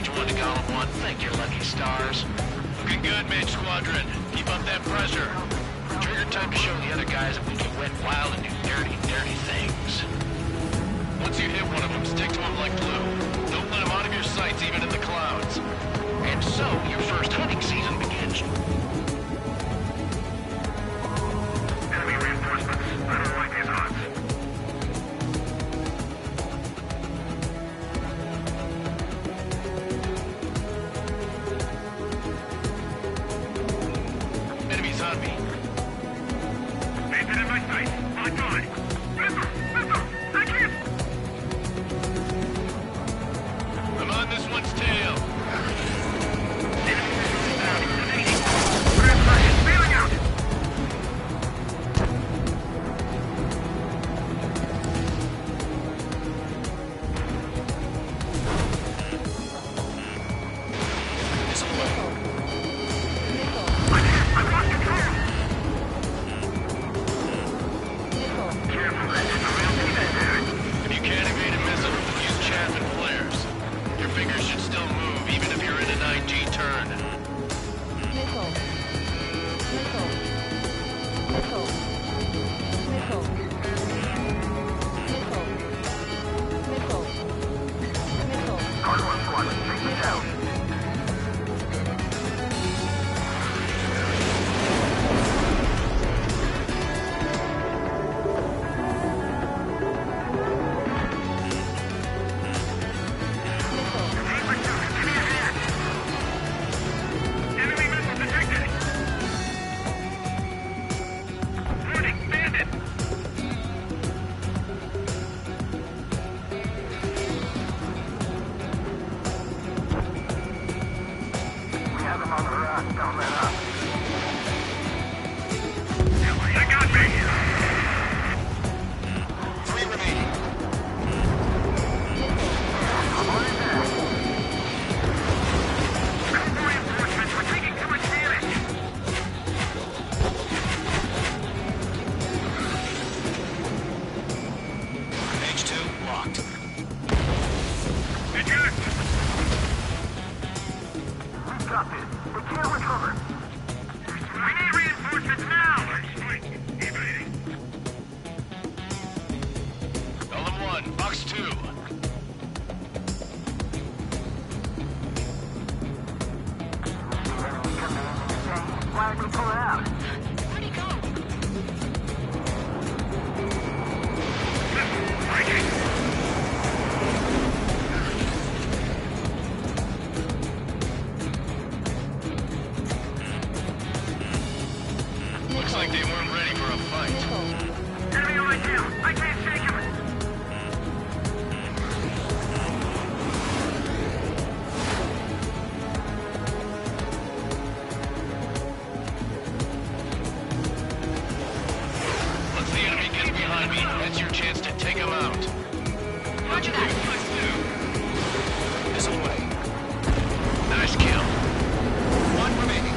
Stage 1 to column 1. Thank your lucky stars. Looking good, Mage Squadron. Keep up that pressure. Trigger time to show the other guys that we can wet wild and do dirty, dirty things. Once you hit one of them, stick to him like glue. Don't let him out of your sights, even in the clouds. And so, your first hunting season begins. Enemy reinforcements. I don't like these odds. Enemies on me. Maintain in my sight. On guard. Missile! Missile! I can't! I'm on this one's tail. If you can't evade a missile, use chaff and flares. Your fingers should still move, even if you're in a 9G turn. Missile. Missile. Missile. Missile. Missile. Missile. Missile. Hardware squad, take me down. Looks like they weren't ready for a fight. Enemy on my tail! I can't shake him! Once the enemy gets behind me, that's your chance to take him out. Roger that. This way. Nice kill. One remaining.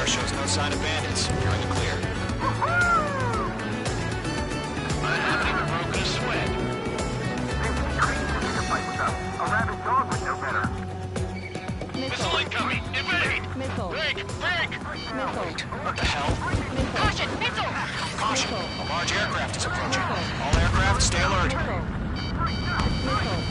Shows no sign of bandits. You're in the clear. I haven't even broken a sweat. To fight with us. A rabid dog would know better. Missile incoming! Evade! Missile. Break! Break! Missile. What the hell? Missile. Caution! Missile! Caution! A large aircraft is approaching. All aircraft, stay alert. Missile. Missile.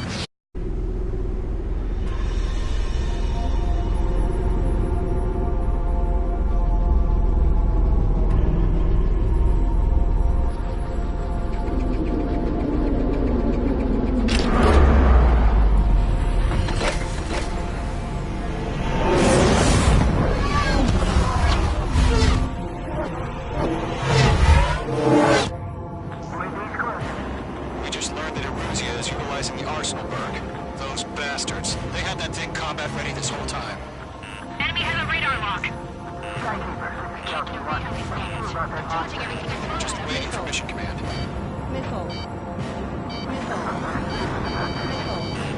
Those bastards. They had that thing combat ready this whole time. Enemy has a radar lock. Charging everything I can. Just waiting for mission command. Missile.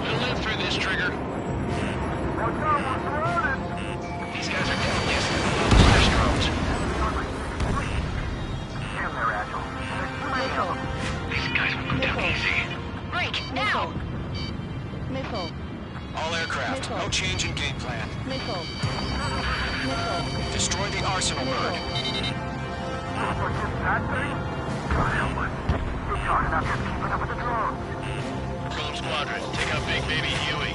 We'll live through this, Trigger. These guys are doing this. Flash drones. These guys will go down easy. Break, now! Missile. All aircraft, no change in game plan. Missile. Destroy the arsenal bird. Golem Squadron, take out Big Baby Huey.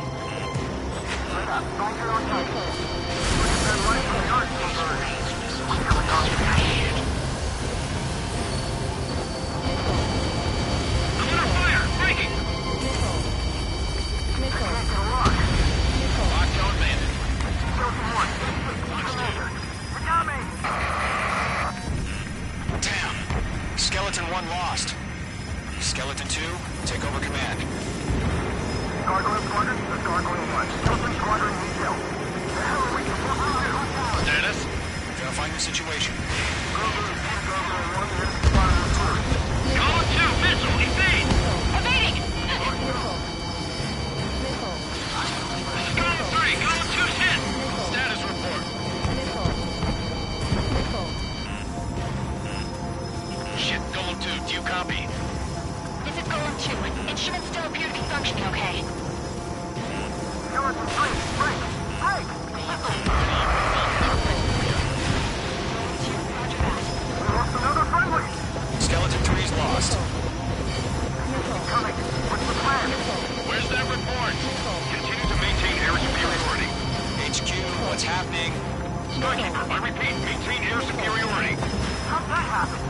I'm under fire! Breaking! Locked-on bandit. Damn. Skeleton 1 lost. Skeleton 2, take over command. Gargoyle Squadron, this is Gargoyle 1. Skeleton Squadron, need help. The hell are we supposed to do? Status? Verifying the situation. Gargoyle 1, this is Squadron 2. Golem 2, missile, evade! Evading! This is Golem 3, Golem 2's hit! Status report. Shit, Golem 2, do you copy? This is Golem 2. Instruments still appear to be functioning okay. Skeleton 3, break! Break! We lost another friendly! Skeleton 3's lost. Coming. What's the plan? Where's that report? Continue to maintain air superiority. HQ, what's happening? Skykeeper, I repeat, maintain air superiority. How'd that happen?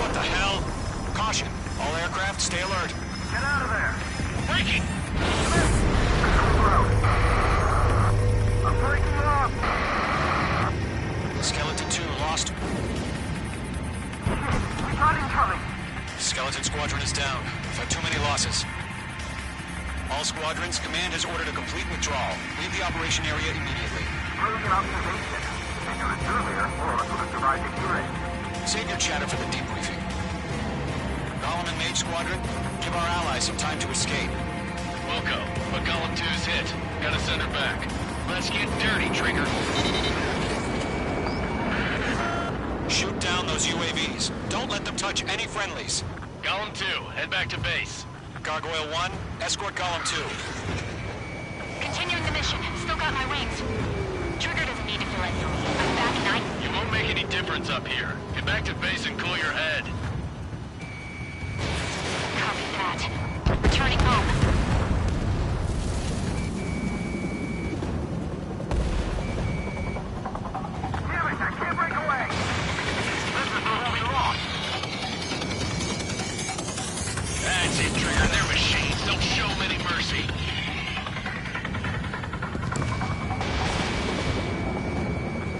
What the hell? Caution. All aircraft, stay alert. Get out of there! Breaking! I'm breaking up! Skeleton 2 lost. We got incoming! Skeleton Squadron is down. We've had too many losses. All squadrons, command has ordered a complete withdrawal. Leave the operation area immediately. Brilliant observation. If you knew this earlier, all of us would have survived the hearing. Save your chatter for the debriefing. Golem and Mage Squadron, give our allies some time to escape. Wilco, but Golem 2's hit. Gotta send her back. Let's get dirty, Trigger. Shoot down those UAVs. Don't let them touch any friendlies. Golem 2, head back to base. Gargoyle 1, escort Golem 2. Continuing the mission. Still got my wings. Trigger doesn't need to feel any relief. I'm back and I... You won't make any difference up here. Get back to base and cool your head. Copy that. Returning home. Damn it, I can't break away! This is the one we lost! That's it, Trigger. They're machines. Don't show them any mercy.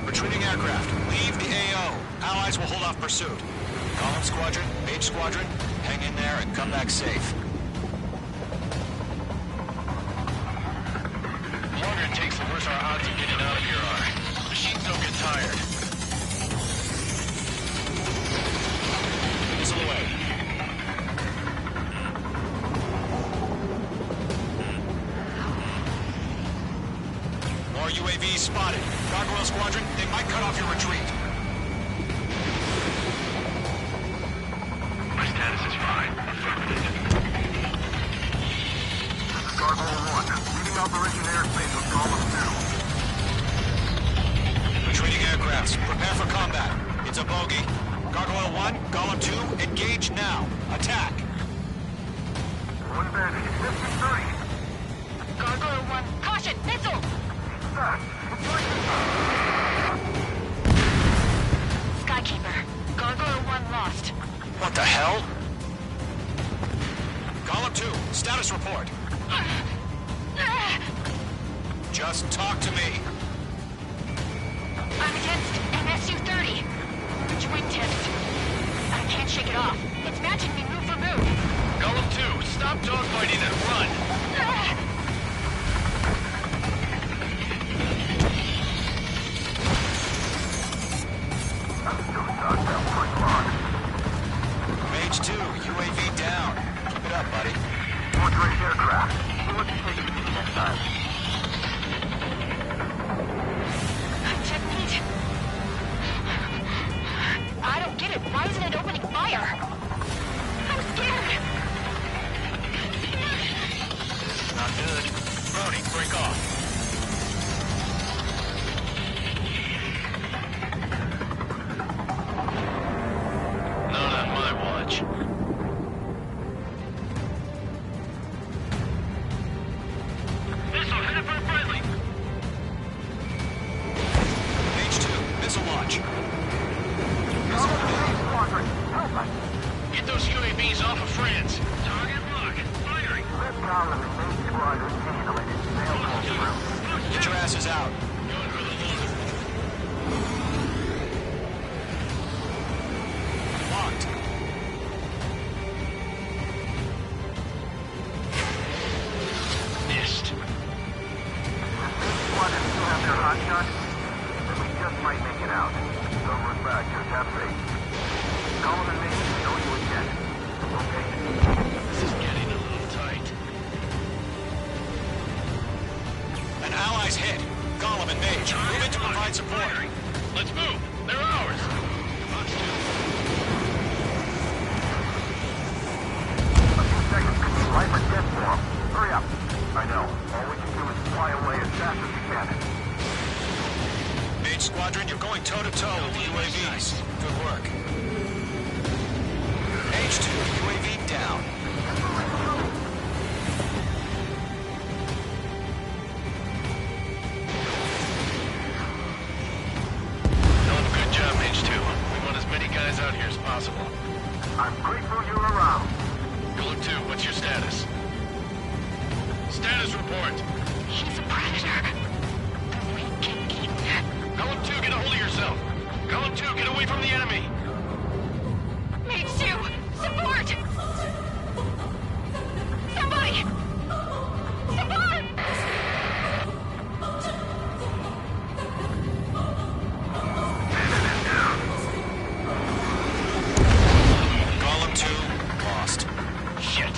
Retreating aircraft, leave the AO. Allies will hold off pursuit. Golem Squadron, Mage Squadron, hang in there and come back safe. The longer it takes, the worse our odds of getting out of here are. Machines don't get tired. Missile away. More UAVs spotted. Gargoyle Squadron, they might cut off your retreat. My status is fine. Affirmative. This is Gargoyle 1. Leaving Operation Airspace with Golem 2. Retreating aircrafts, prepare for combat. It's a bogey. Gargoyle 1, Golem 2, engage now. Attack. One bandit, 53. Gargoyle 1. Caution! Missile! Skykeeper. Gargoyle 1 lost. What the hell? Golem 2, status report. Just talk to me. I'm against MSU-30. Which wingtips? I can't shake it off. It's matching me What's it taking to beat that time? Technique. I don't get it. Why isn't it opening fire? I'm scared. Not good. Brody, break off. Not on my watch. Missile headed for a friendly. H2, missile launch. Squadron, help us. Get those UAVs off of France. Target lock. Firing. Let Colin and main squadron handle it. They'll pull through. Get your asses out. Going for the loader. Locked. Missed. Squadron still have their hot shot. Then we just might make it out. Don't look back, just have faith. Colin and main know you again. Okay. This is getting a little tight. An ally's hit. Gollum and Mage, move in to provide support. Let's move. They're ours. Fox 2. A few seconds could be life or death for 'em. Hurry up. I know. All we can do is fly away as fast as we can. Mage Squadron, you're going toe-to-toe with the UAVs. Good work. H2, UAV down. Doing a good job, H2. We want as many guys out here as possible. I'm grateful you're around. Golem 2, what's your status? Status report. He's a predator. We can eat. Golem 2, get a hold of yourself. Golem 2, get away from the enemy. Mage 2, support! Somebody! Support! Gollum 2, lost. Shit.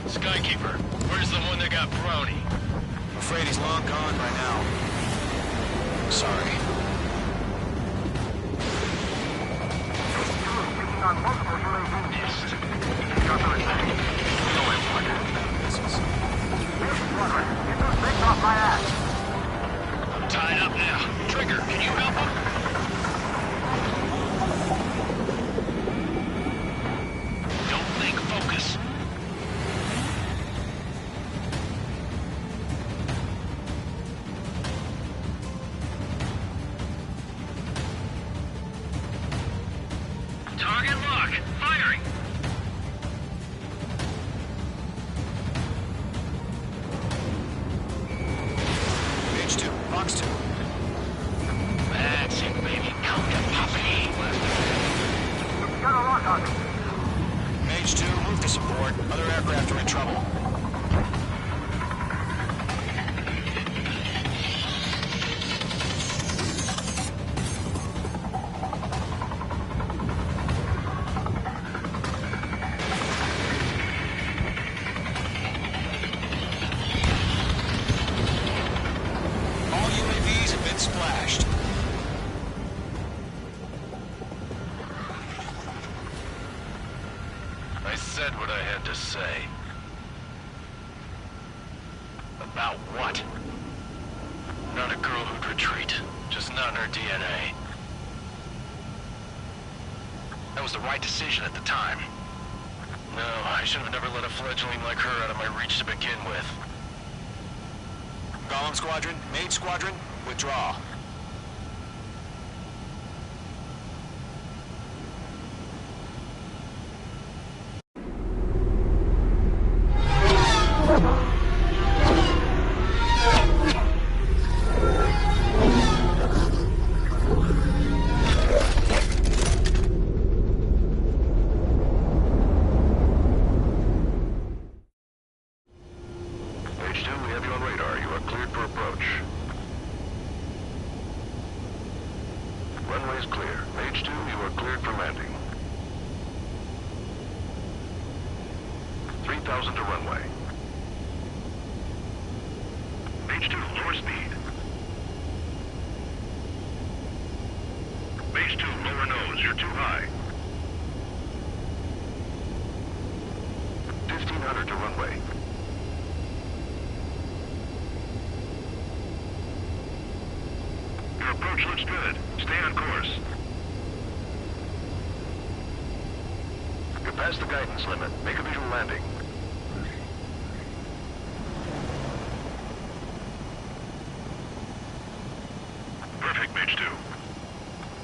Skykeeper, where's the one that got Brownie? I'm afraid he's long gone by now. Sorry. Taking on multiple UAVs. Got the attack. No import. Main squadron, get those things off my ass. I'm tied up now. Trigger, can you help him? Don't think, focus. Target lock. Firing. H2, Fox 2. That's it, baby. Come to puppy. Got a lock on me. Mage 2, move to support. Other aircraft are in trouble. All UAVs have been splashed. I said what I had to say. About what? Not a girl who'd retreat. Just not in her DNA. That was the right decision at the time. No, I should have never let a fledgling like her out of my reach to begin with. Gollum Squadron, Mage Squadron, withdraw. H2, we have you on radar. You are cleared for approach. Runway is clear. H2, you are cleared for landing. 3,000 to runway. H2, lower speed. Base 2, lower nose. You're too high. 1500 to runway. Your approach looks good. Stay on course. You're past the guidance limit. Make a visual landing. Perfect, Mage 2.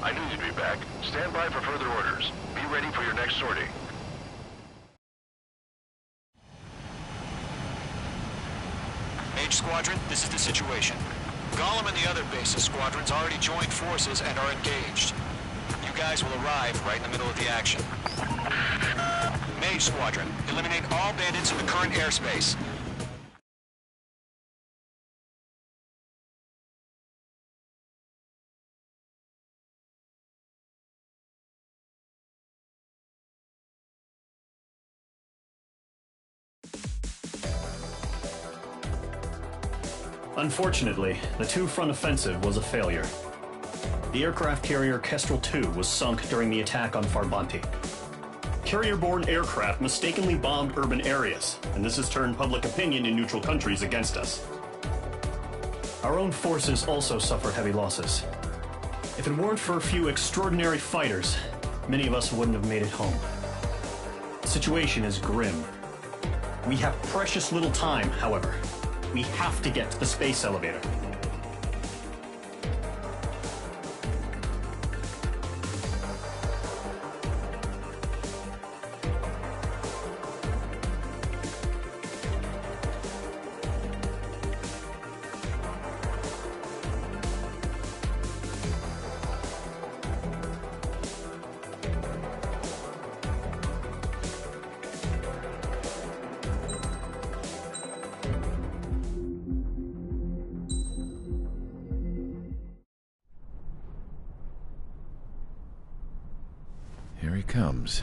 I knew you'd be back. Stand by for further orders. Be ready for your next sortie. Mage Squadron, this is the situation. Gollum and the other bases squadrons already joined forces and are engaged. You guys will arrive right in the middle of the action. Mage Squadron, eliminate all bandits in the current airspace. Unfortunately, the two-front offensive was a failure. The aircraft carrier Kestrel II was sunk during the attack on Farbanti. Carrier-borne aircraft mistakenly bombed urban areas, and this has turned public opinion in neutral countries against us. Our own forces also suffered heavy losses. If it weren't for a few extraordinary fighters, many of us wouldn't have made it home. The situation is grim. We have precious little time, however. We have to get to the space elevator. Here he comes.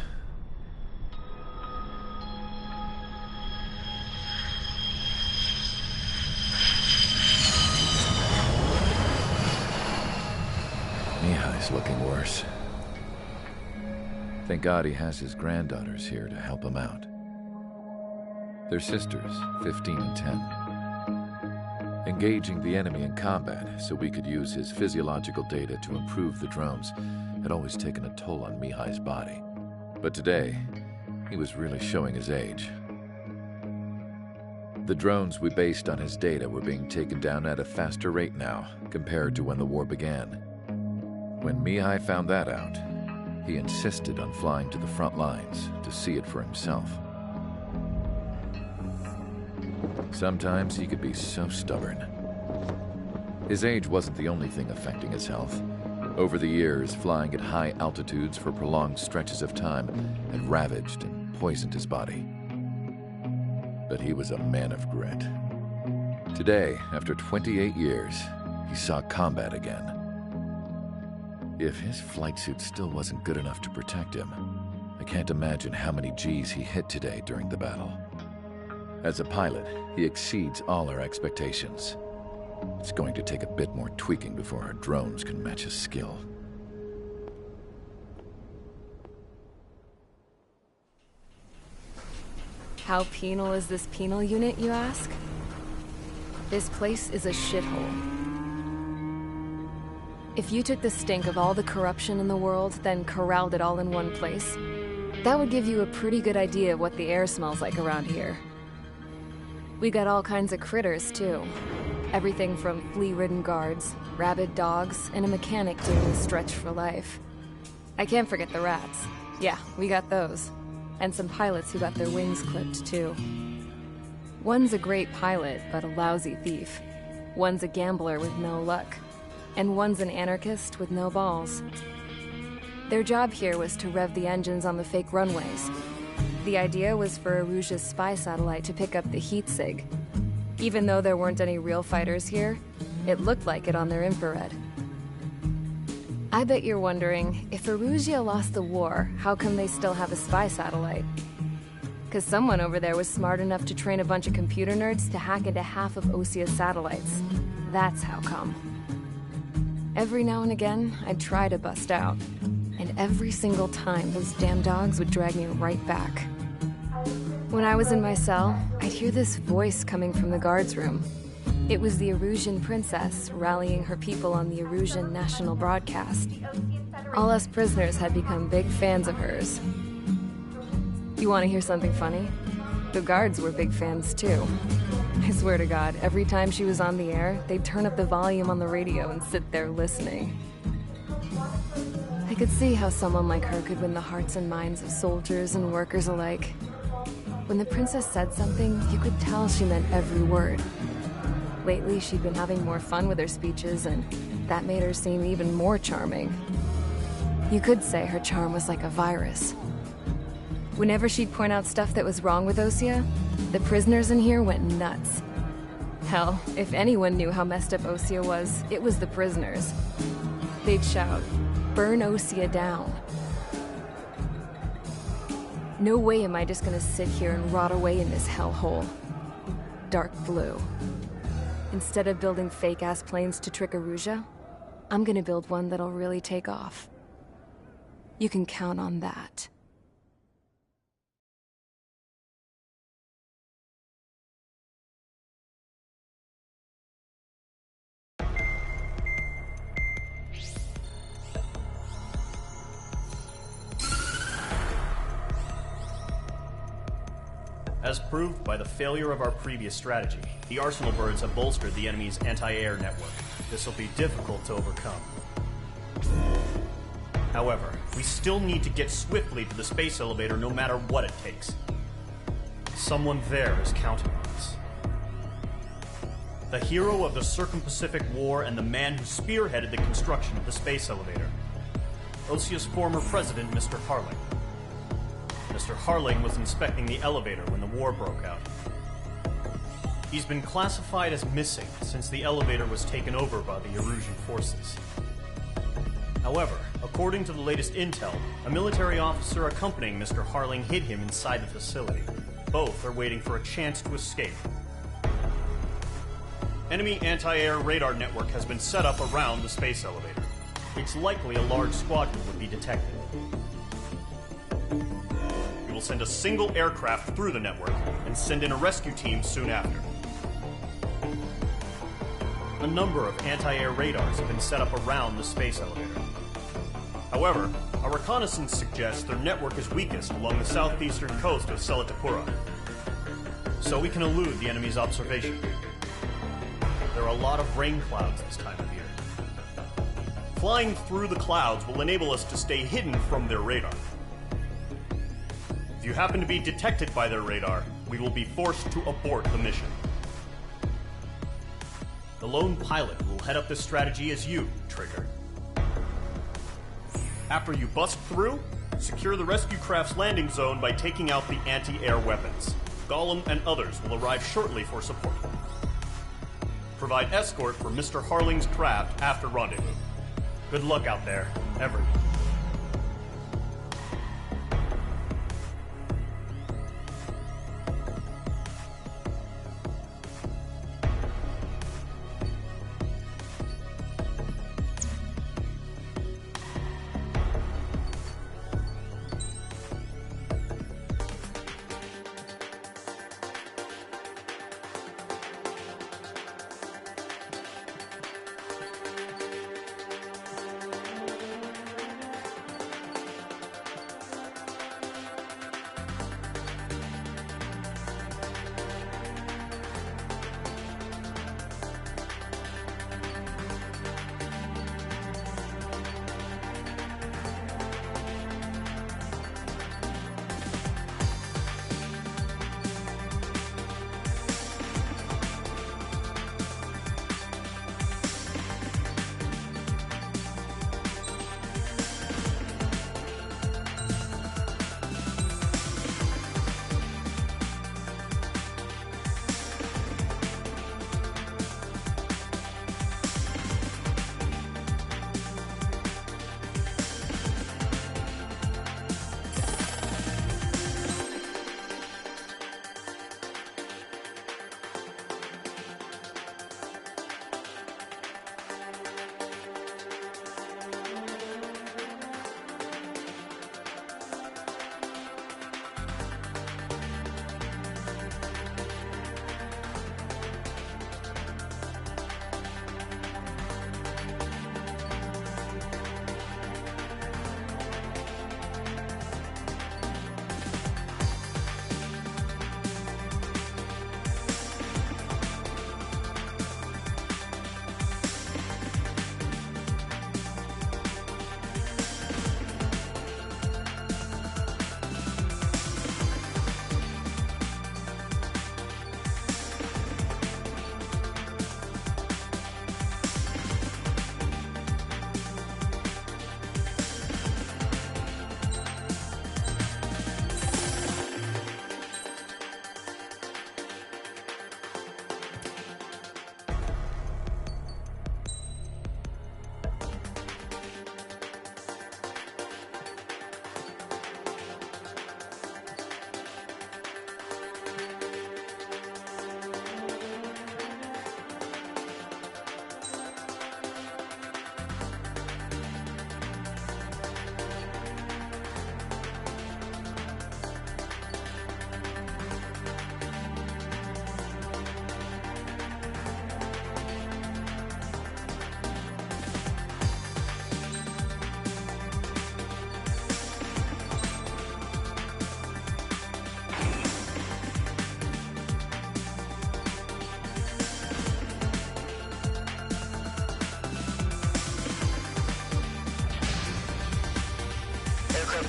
Mihai's looking worse. Thank God he has his granddaughters here to help him out. They're sisters, 15 and 10. Engaging the enemy in combat so we could use his physiological data to improve the drones had always taken a toll on Mihai's body. But today, he was really showing his age. The drones we based on his data were being taken down at a faster rate now compared to when the war began. When Mihai found that out, he insisted on flying to the front lines to see it for himself. Sometimes he could be so stubborn. His age wasn't the only thing affecting his health. Over the years, flying at high altitudes for prolonged stretches of time had ravaged and poisoned his body. But he was a man of grit. Today, after 28 years, he saw combat again. If his flight suit still wasn't good enough to protect him, I can't imagine how many G's he hit today during the battle. As a pilot, he exceeds all our expectations. It's going to take a bit more tweaking before our drones can match his skill. How penal is this penal unit, you ask? This place is a shithole. If you took the stink of all the corruption in the world, then corralled it all in one place, that would give you a pretty good idea of what the air smells like around here. We got all kinds of critters, too. Everything from flea-ridden guards, rabid dogs, and a mechanic doing the stretch for life. I can't forget the rats. Yeah, we got those. And some pilots who got their wings clipped, too. One's a great pilot, but a lousy thief. One's a gambler with no luck. And one's an anarchist with no balls. Their job here was to rev the engines on the fake runways. The idea was for Aruja's spy satellite to pick up the heat sig. Even though there weren't any real fighters here, it looked like it on their infrared. I bet you're wondering, if Aruja lost the war, how come they still have a spy satellite? Because someone over there was smart enough to train a bunch of computer nerds to hack into half of Osia's satellites. That's how come. Every now and again, I'd try to bust out. And every single time, those damn dogs would drag me right back. When I was in my cell, I'd hear this voice coming from the guards room. It was the Erusian princess rallying her people on the Erusian national broadcast. All us prisoners had become big fans of hers. You want to hear something funny? The guards were big fans too. I swear to God, every time she was on the air, they'd turn up the volume on the radio and sit there listening. I could see how someone like her could win the hearts and minds of soldiers and workers alike. When the princess said something, you could tell she meant every word. Lately, she'd been having more fun with her speeches, and that made her seem even more charming. You could say her charm was like a virus. Whenever she'd point out stuff that was wrong with Osia, the prisoners in here went nuts. Hell, if anyone knew how messed up Osia was, it was the prisoners. They'd shout, "Burn Osia down." No way am I just gonna sit here and rot away in this hellhole. Dark blue. Instead of building fake-ass planes to trick Erusia, I'm gonna build one that'll really take off. You can count on that. As proved by the failure of our previous strategy, the Arsenal birds have bolstered the enemy's anti-air network. This will be difficult to overcome. However, we still need to get swiftly to the space elevator no matter what it takes. Someone there is counting on us. The hero of the Circum-Pacific War and the man who spearheaded the construction of the space elevator. Osia's former president, Mr. Harling. Mr. Harling was inspecting the elevator when the war broke out. He's been classified as missing since the elevator was taken over by the Erusian forces. However, according to the latest intel, a military officer accompanying Mr. Harling hid him inside the facility. Both are waiting for a chance to escape. Enemy anti-air radar network has been set up around the space elevator. It's likely a large squadron would be detected. We will send a single aircraft through the network and send in a rescue team soon after. A number of anti-air radars have been set up around the space elevator. However, our reconnaissance suggests their network is weakest along the southeastern coast of Selatapura, so we can elude the enemy's observation. There are a lot of rain clouds this time of year. Flying through the clouds will enable us to stay hidden from their radar. If you happen to be detected by their radar, we will be forced to abort the mission. The lone pilot who will head up this strategy is you, Trigger. After you bust through, secure the rescue craft's landing zone by taking out the anti-air weapons. Gollum and others will arrive shortly for support. Provide escort for Mr. Harling's craft after rendezvous. Good luck out there, everyone.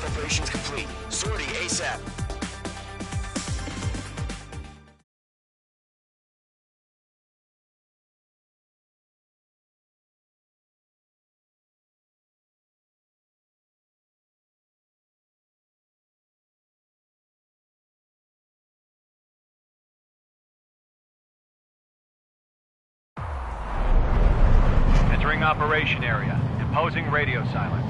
preparations complete. Sortie ASAP. Entering operation area. Imposing radio silence.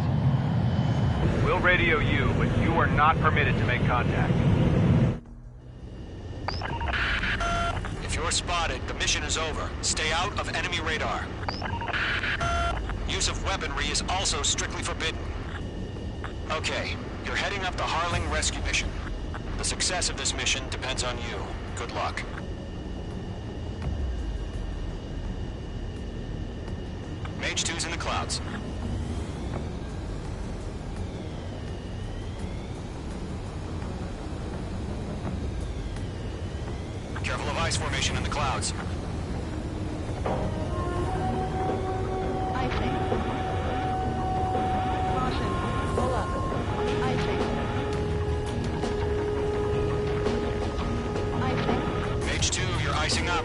We'll radio you, but you are not permitted to make contact. If you're spotted, the mission is over. Stay out of enemy radar. Use of weaponry is also strictly forbidden. Okay, you're heading up the Harling rescue mission. The success of this mission depends on you. Good luck. Mage 2's in the clouds. Careful of ice formation in the clouds. Icing. Caution. Pull up. Icing. Icing. Mage 2, you're icing up.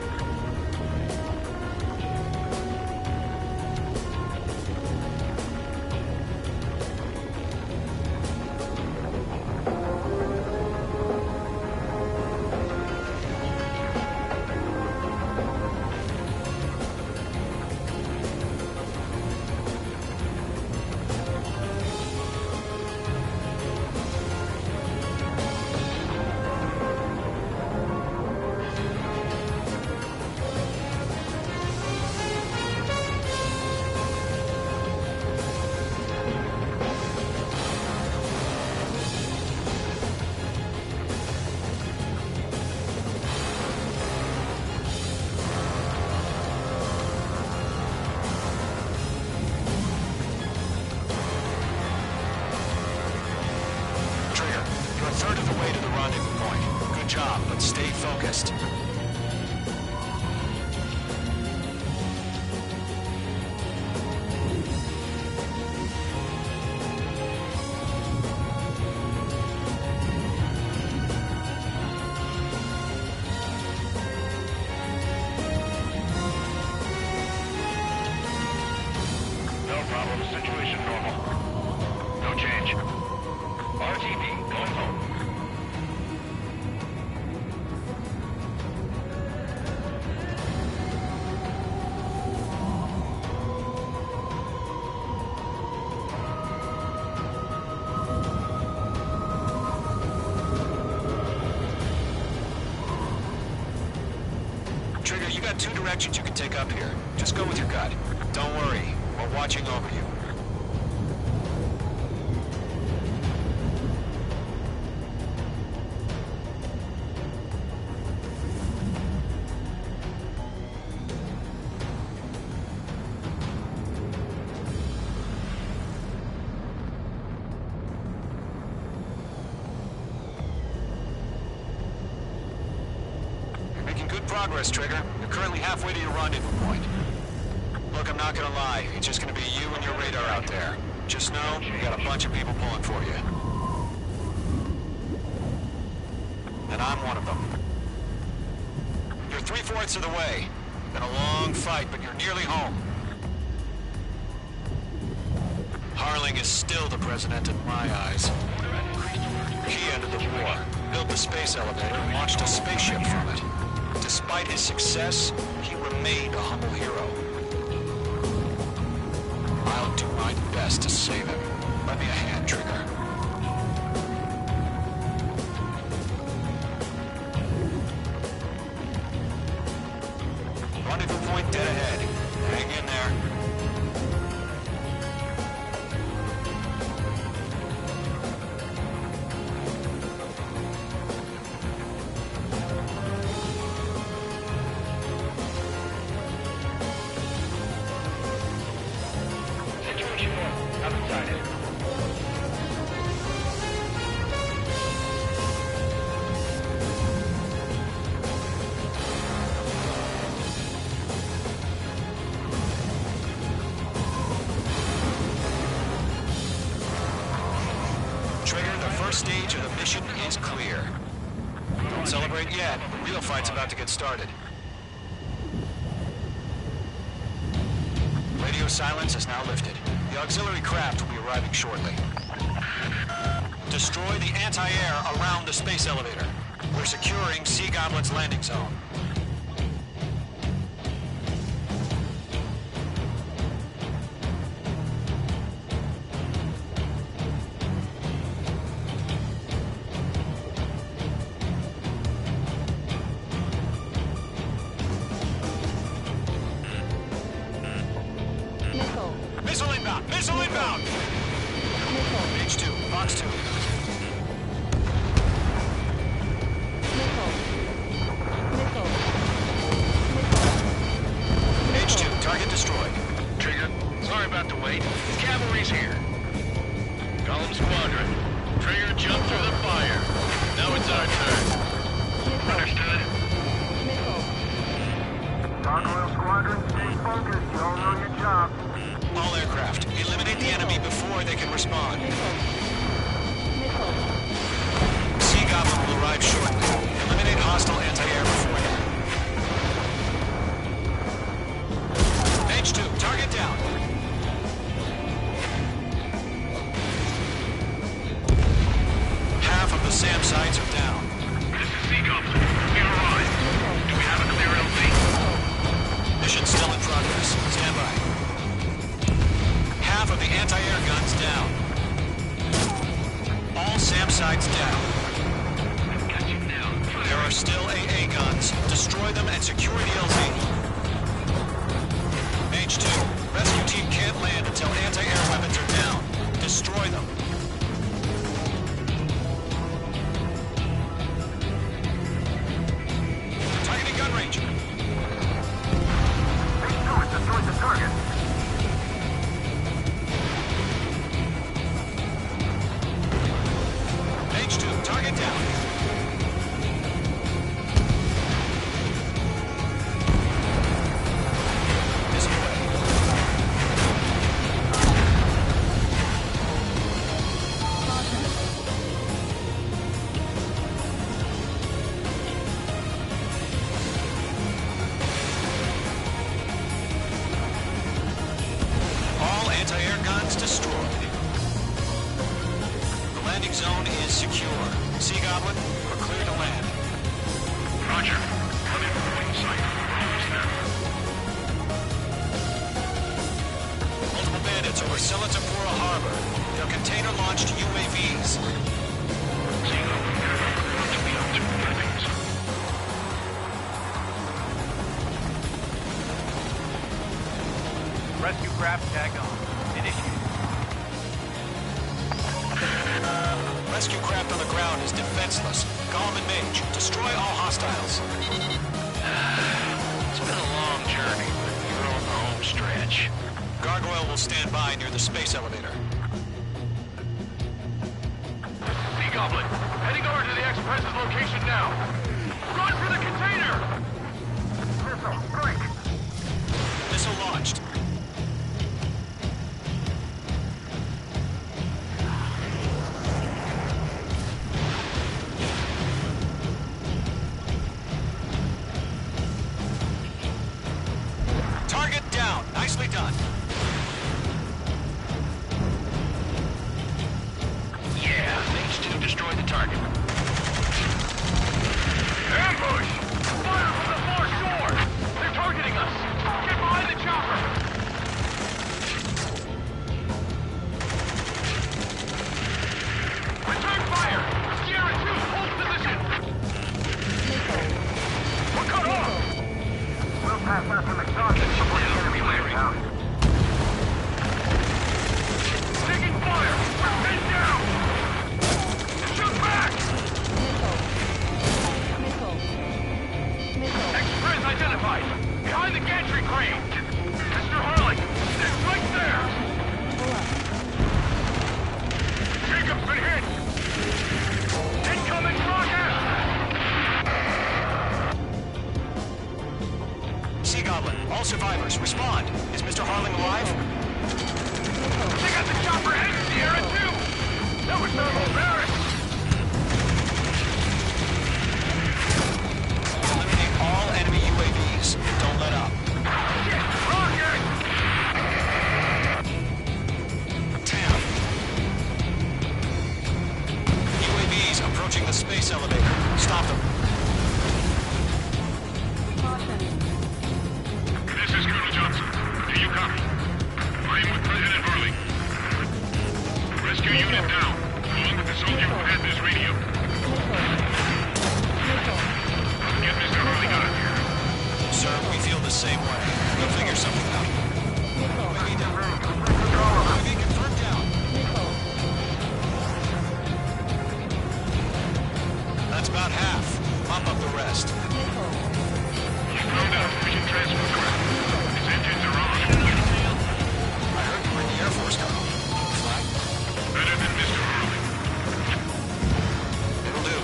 Third of the way to the rendezvous point. Good job, but stay focused. No problem. Situation normal. No change. RTV going home. Trigger, you got two directions you can take up here. Just go with your gut. Don't worry, we're watching over you. Good progress, Trigger. You're currently halfway to your rendezvous point. Look, I'm not gonna lie. It's just gonna be you and your radar out there. Just know, you got a bunch of people pulling for you. And I'm one of them. You're 3/4 of the way. Been a long fight, but you're nearly home. Harling is still the president in my eyes. He ended the war, built the space elevator, and launched a spaceship from it. Despite his success, he remained a humble hero. I'll do my best to save him. Lend me a hand, Trigger. Rendezvous point dead ahead. Hang in there. first stage of the mission is clear. Don't celebrate yet. The real fight's about to get started. Radio silence is now lifted. The auxiliary craft will be arriving shortly. Destroy the anti-air around the space elevator. We're securing Sea Goblin's landing zone. Missile inbound! Missile inbound! H2, Fox 2. H2, target destroyed. Trigger, sorry about the wait. Cavalry's here. Column Squadron. Trigger, jump through the fire. Now it's our turn. Understood. Gargoyle Squadron, stay focused. You all know your job. All aircraft, eliminate the enemy before they can respond. Sea Goblin will arrive shortly. Eliminate hostile anti-air beforehand. H2, target down. Half of the SAM sites are down. This is Sea Goblin. We arrived. Do we have a clear LZ? Mission still in progress. Stand by. Half of the anti-air guns down. All SAM sites down. There are still AA guns. Destroy them and secure the LZ. H2, rescue team can't land until anti-air weapons are down. Destroy them. Targeting gun range. H2 has destroyed the target. H2, target down. This way. All anti-air guns destroyed. The landing zone is secure. Sea Goblin, we're clear to land. Roger. Coming from wing sight. Almost there. Multiple bandits over Silatapura Harbor. They're container-launched UAVs. Sea Goblin, clear to the optimal landings. Rescue craft tagged on. Initiated. Rescue craft on the ground is defenseless. Golem and Mage, destroy all hostiles. It's been a long journey, but you're on the home stretch. Gargoyle will stand by near the space elevator. Sea Goblin, heading over to the Express's location now. Run for the container! Missile, strike. Missile launched. Target down. Nicely done. Yeah, H2 destroyed the target. Ambush! Fire from the far shore! They're targeting us! Get behind the chopper! Return fire! Sierra 2, hold position! We're cut off! We'll pass out some exhaustion before the enemy lands out. Taking fire! We're pinned down! Shoot back! Express identified! Behind the gantry crane! Mr. Harling! They're right there! Jacob's been hit! Incoming rocket! Sea Goblin, all survivors, respond. Is Mr. Harling alive? They got the chopper headed Sierra 2! That was thermal barracks! stop them. This is Colonel Johnson. Do you copy? I am with President Harley. Rescue unit down, along with the soldier who had this radio. Get Mr. Harley out of here. Sir, we feel the same way. We'll figure something out. UAV down. UAV confirmed down. That's about half. Mop up the rest. He's blown out. We can transfer craft. His engines are on. I heard you were in the Air Force Company. Fly? Better than Mr. Harley. It'll do.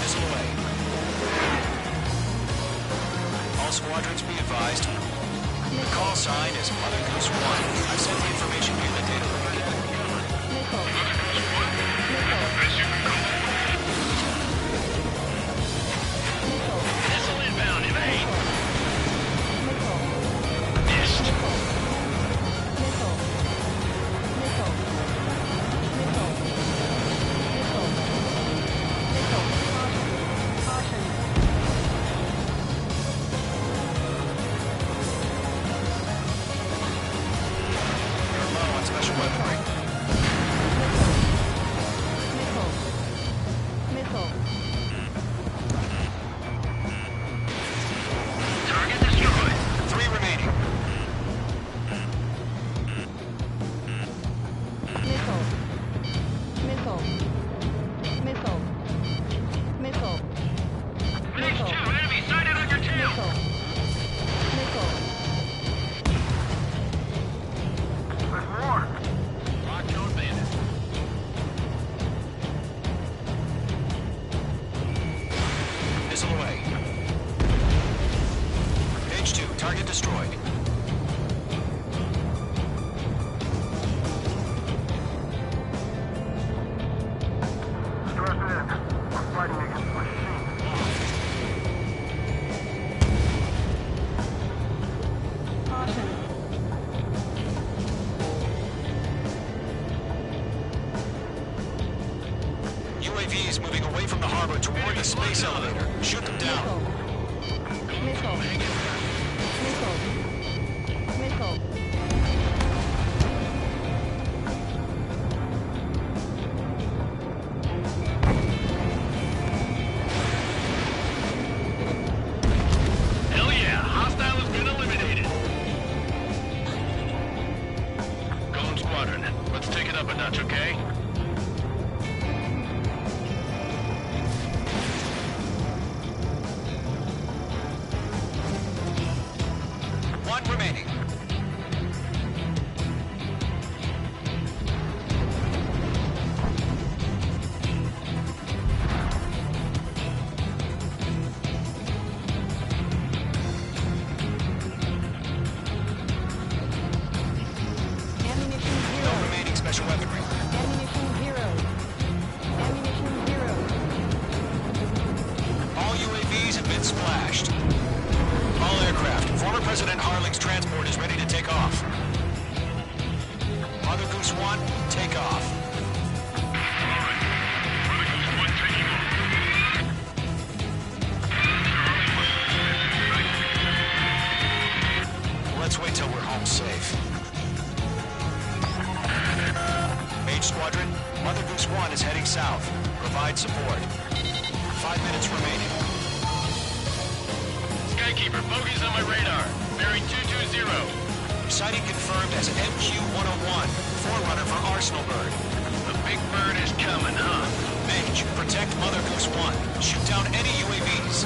Missile away. All squadrons be advised. Call sign is Mother Goose 1. I've sent the information via the data link. Missile inbound, evade! Missed. You're low on special weaponry. Target destroyed. 3 remaining. Phase 2, enemy sighted on your tail. There's more. Lock on bandit. Missile away. Page 2, target destroyed. Stress in. We're fighting against machines. UAVs moving away from the harbor toward the space elevator. Shoot them down. Hell yeah, hostile has been eliminated. Golem Squadron, let's take it up a notch, okay? One remaining. No remaining special weaponry. All UAVs have been splashed. All aircraft. Former President Harling's transport is ready to take off. Mother Goose 1, take off. Mother Goose 1 taking off. Let's wait till we're home safe. Mage Squadron, Mother Goose 1 is heading south. Provide support. 5 minutes remaining. Skykeeper, bogeys on my radar. Bearing 220. Sighting confirmed as MQ-101, forerunner for Arsenal Bird. The big bird is coming, huh? Mage, protect Mother Goose 1. Shoot down any UAVs.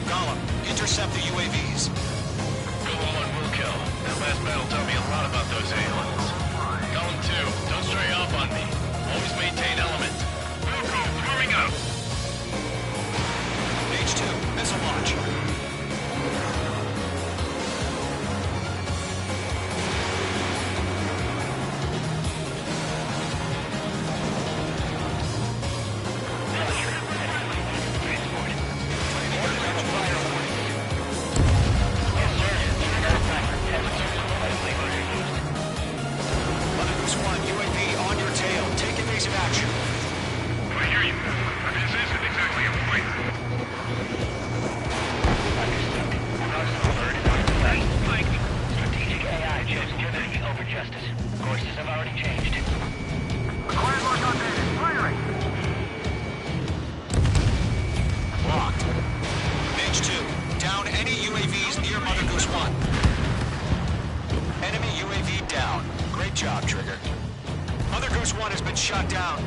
Gollum, intercept the UAVs. Golem 1 will kill. That last battle taught me a lot about those aliens. Golem 2, don't stray off on me. Always maintain element. Velcro, forming up. Mage 2, missile launch. Goose 1, UAV on your tail. Take evasive action. I hear you. This isn't exactly a fight. Strategic AI chips pivoting over justice. Courses have already changed. Acquired mark on bandit. Firing! Locked. Mage 2, down any UAVs near Mother Goose 1. Enemy UAV down. Great job, Trigger. Mother Goose 1 has been shot down.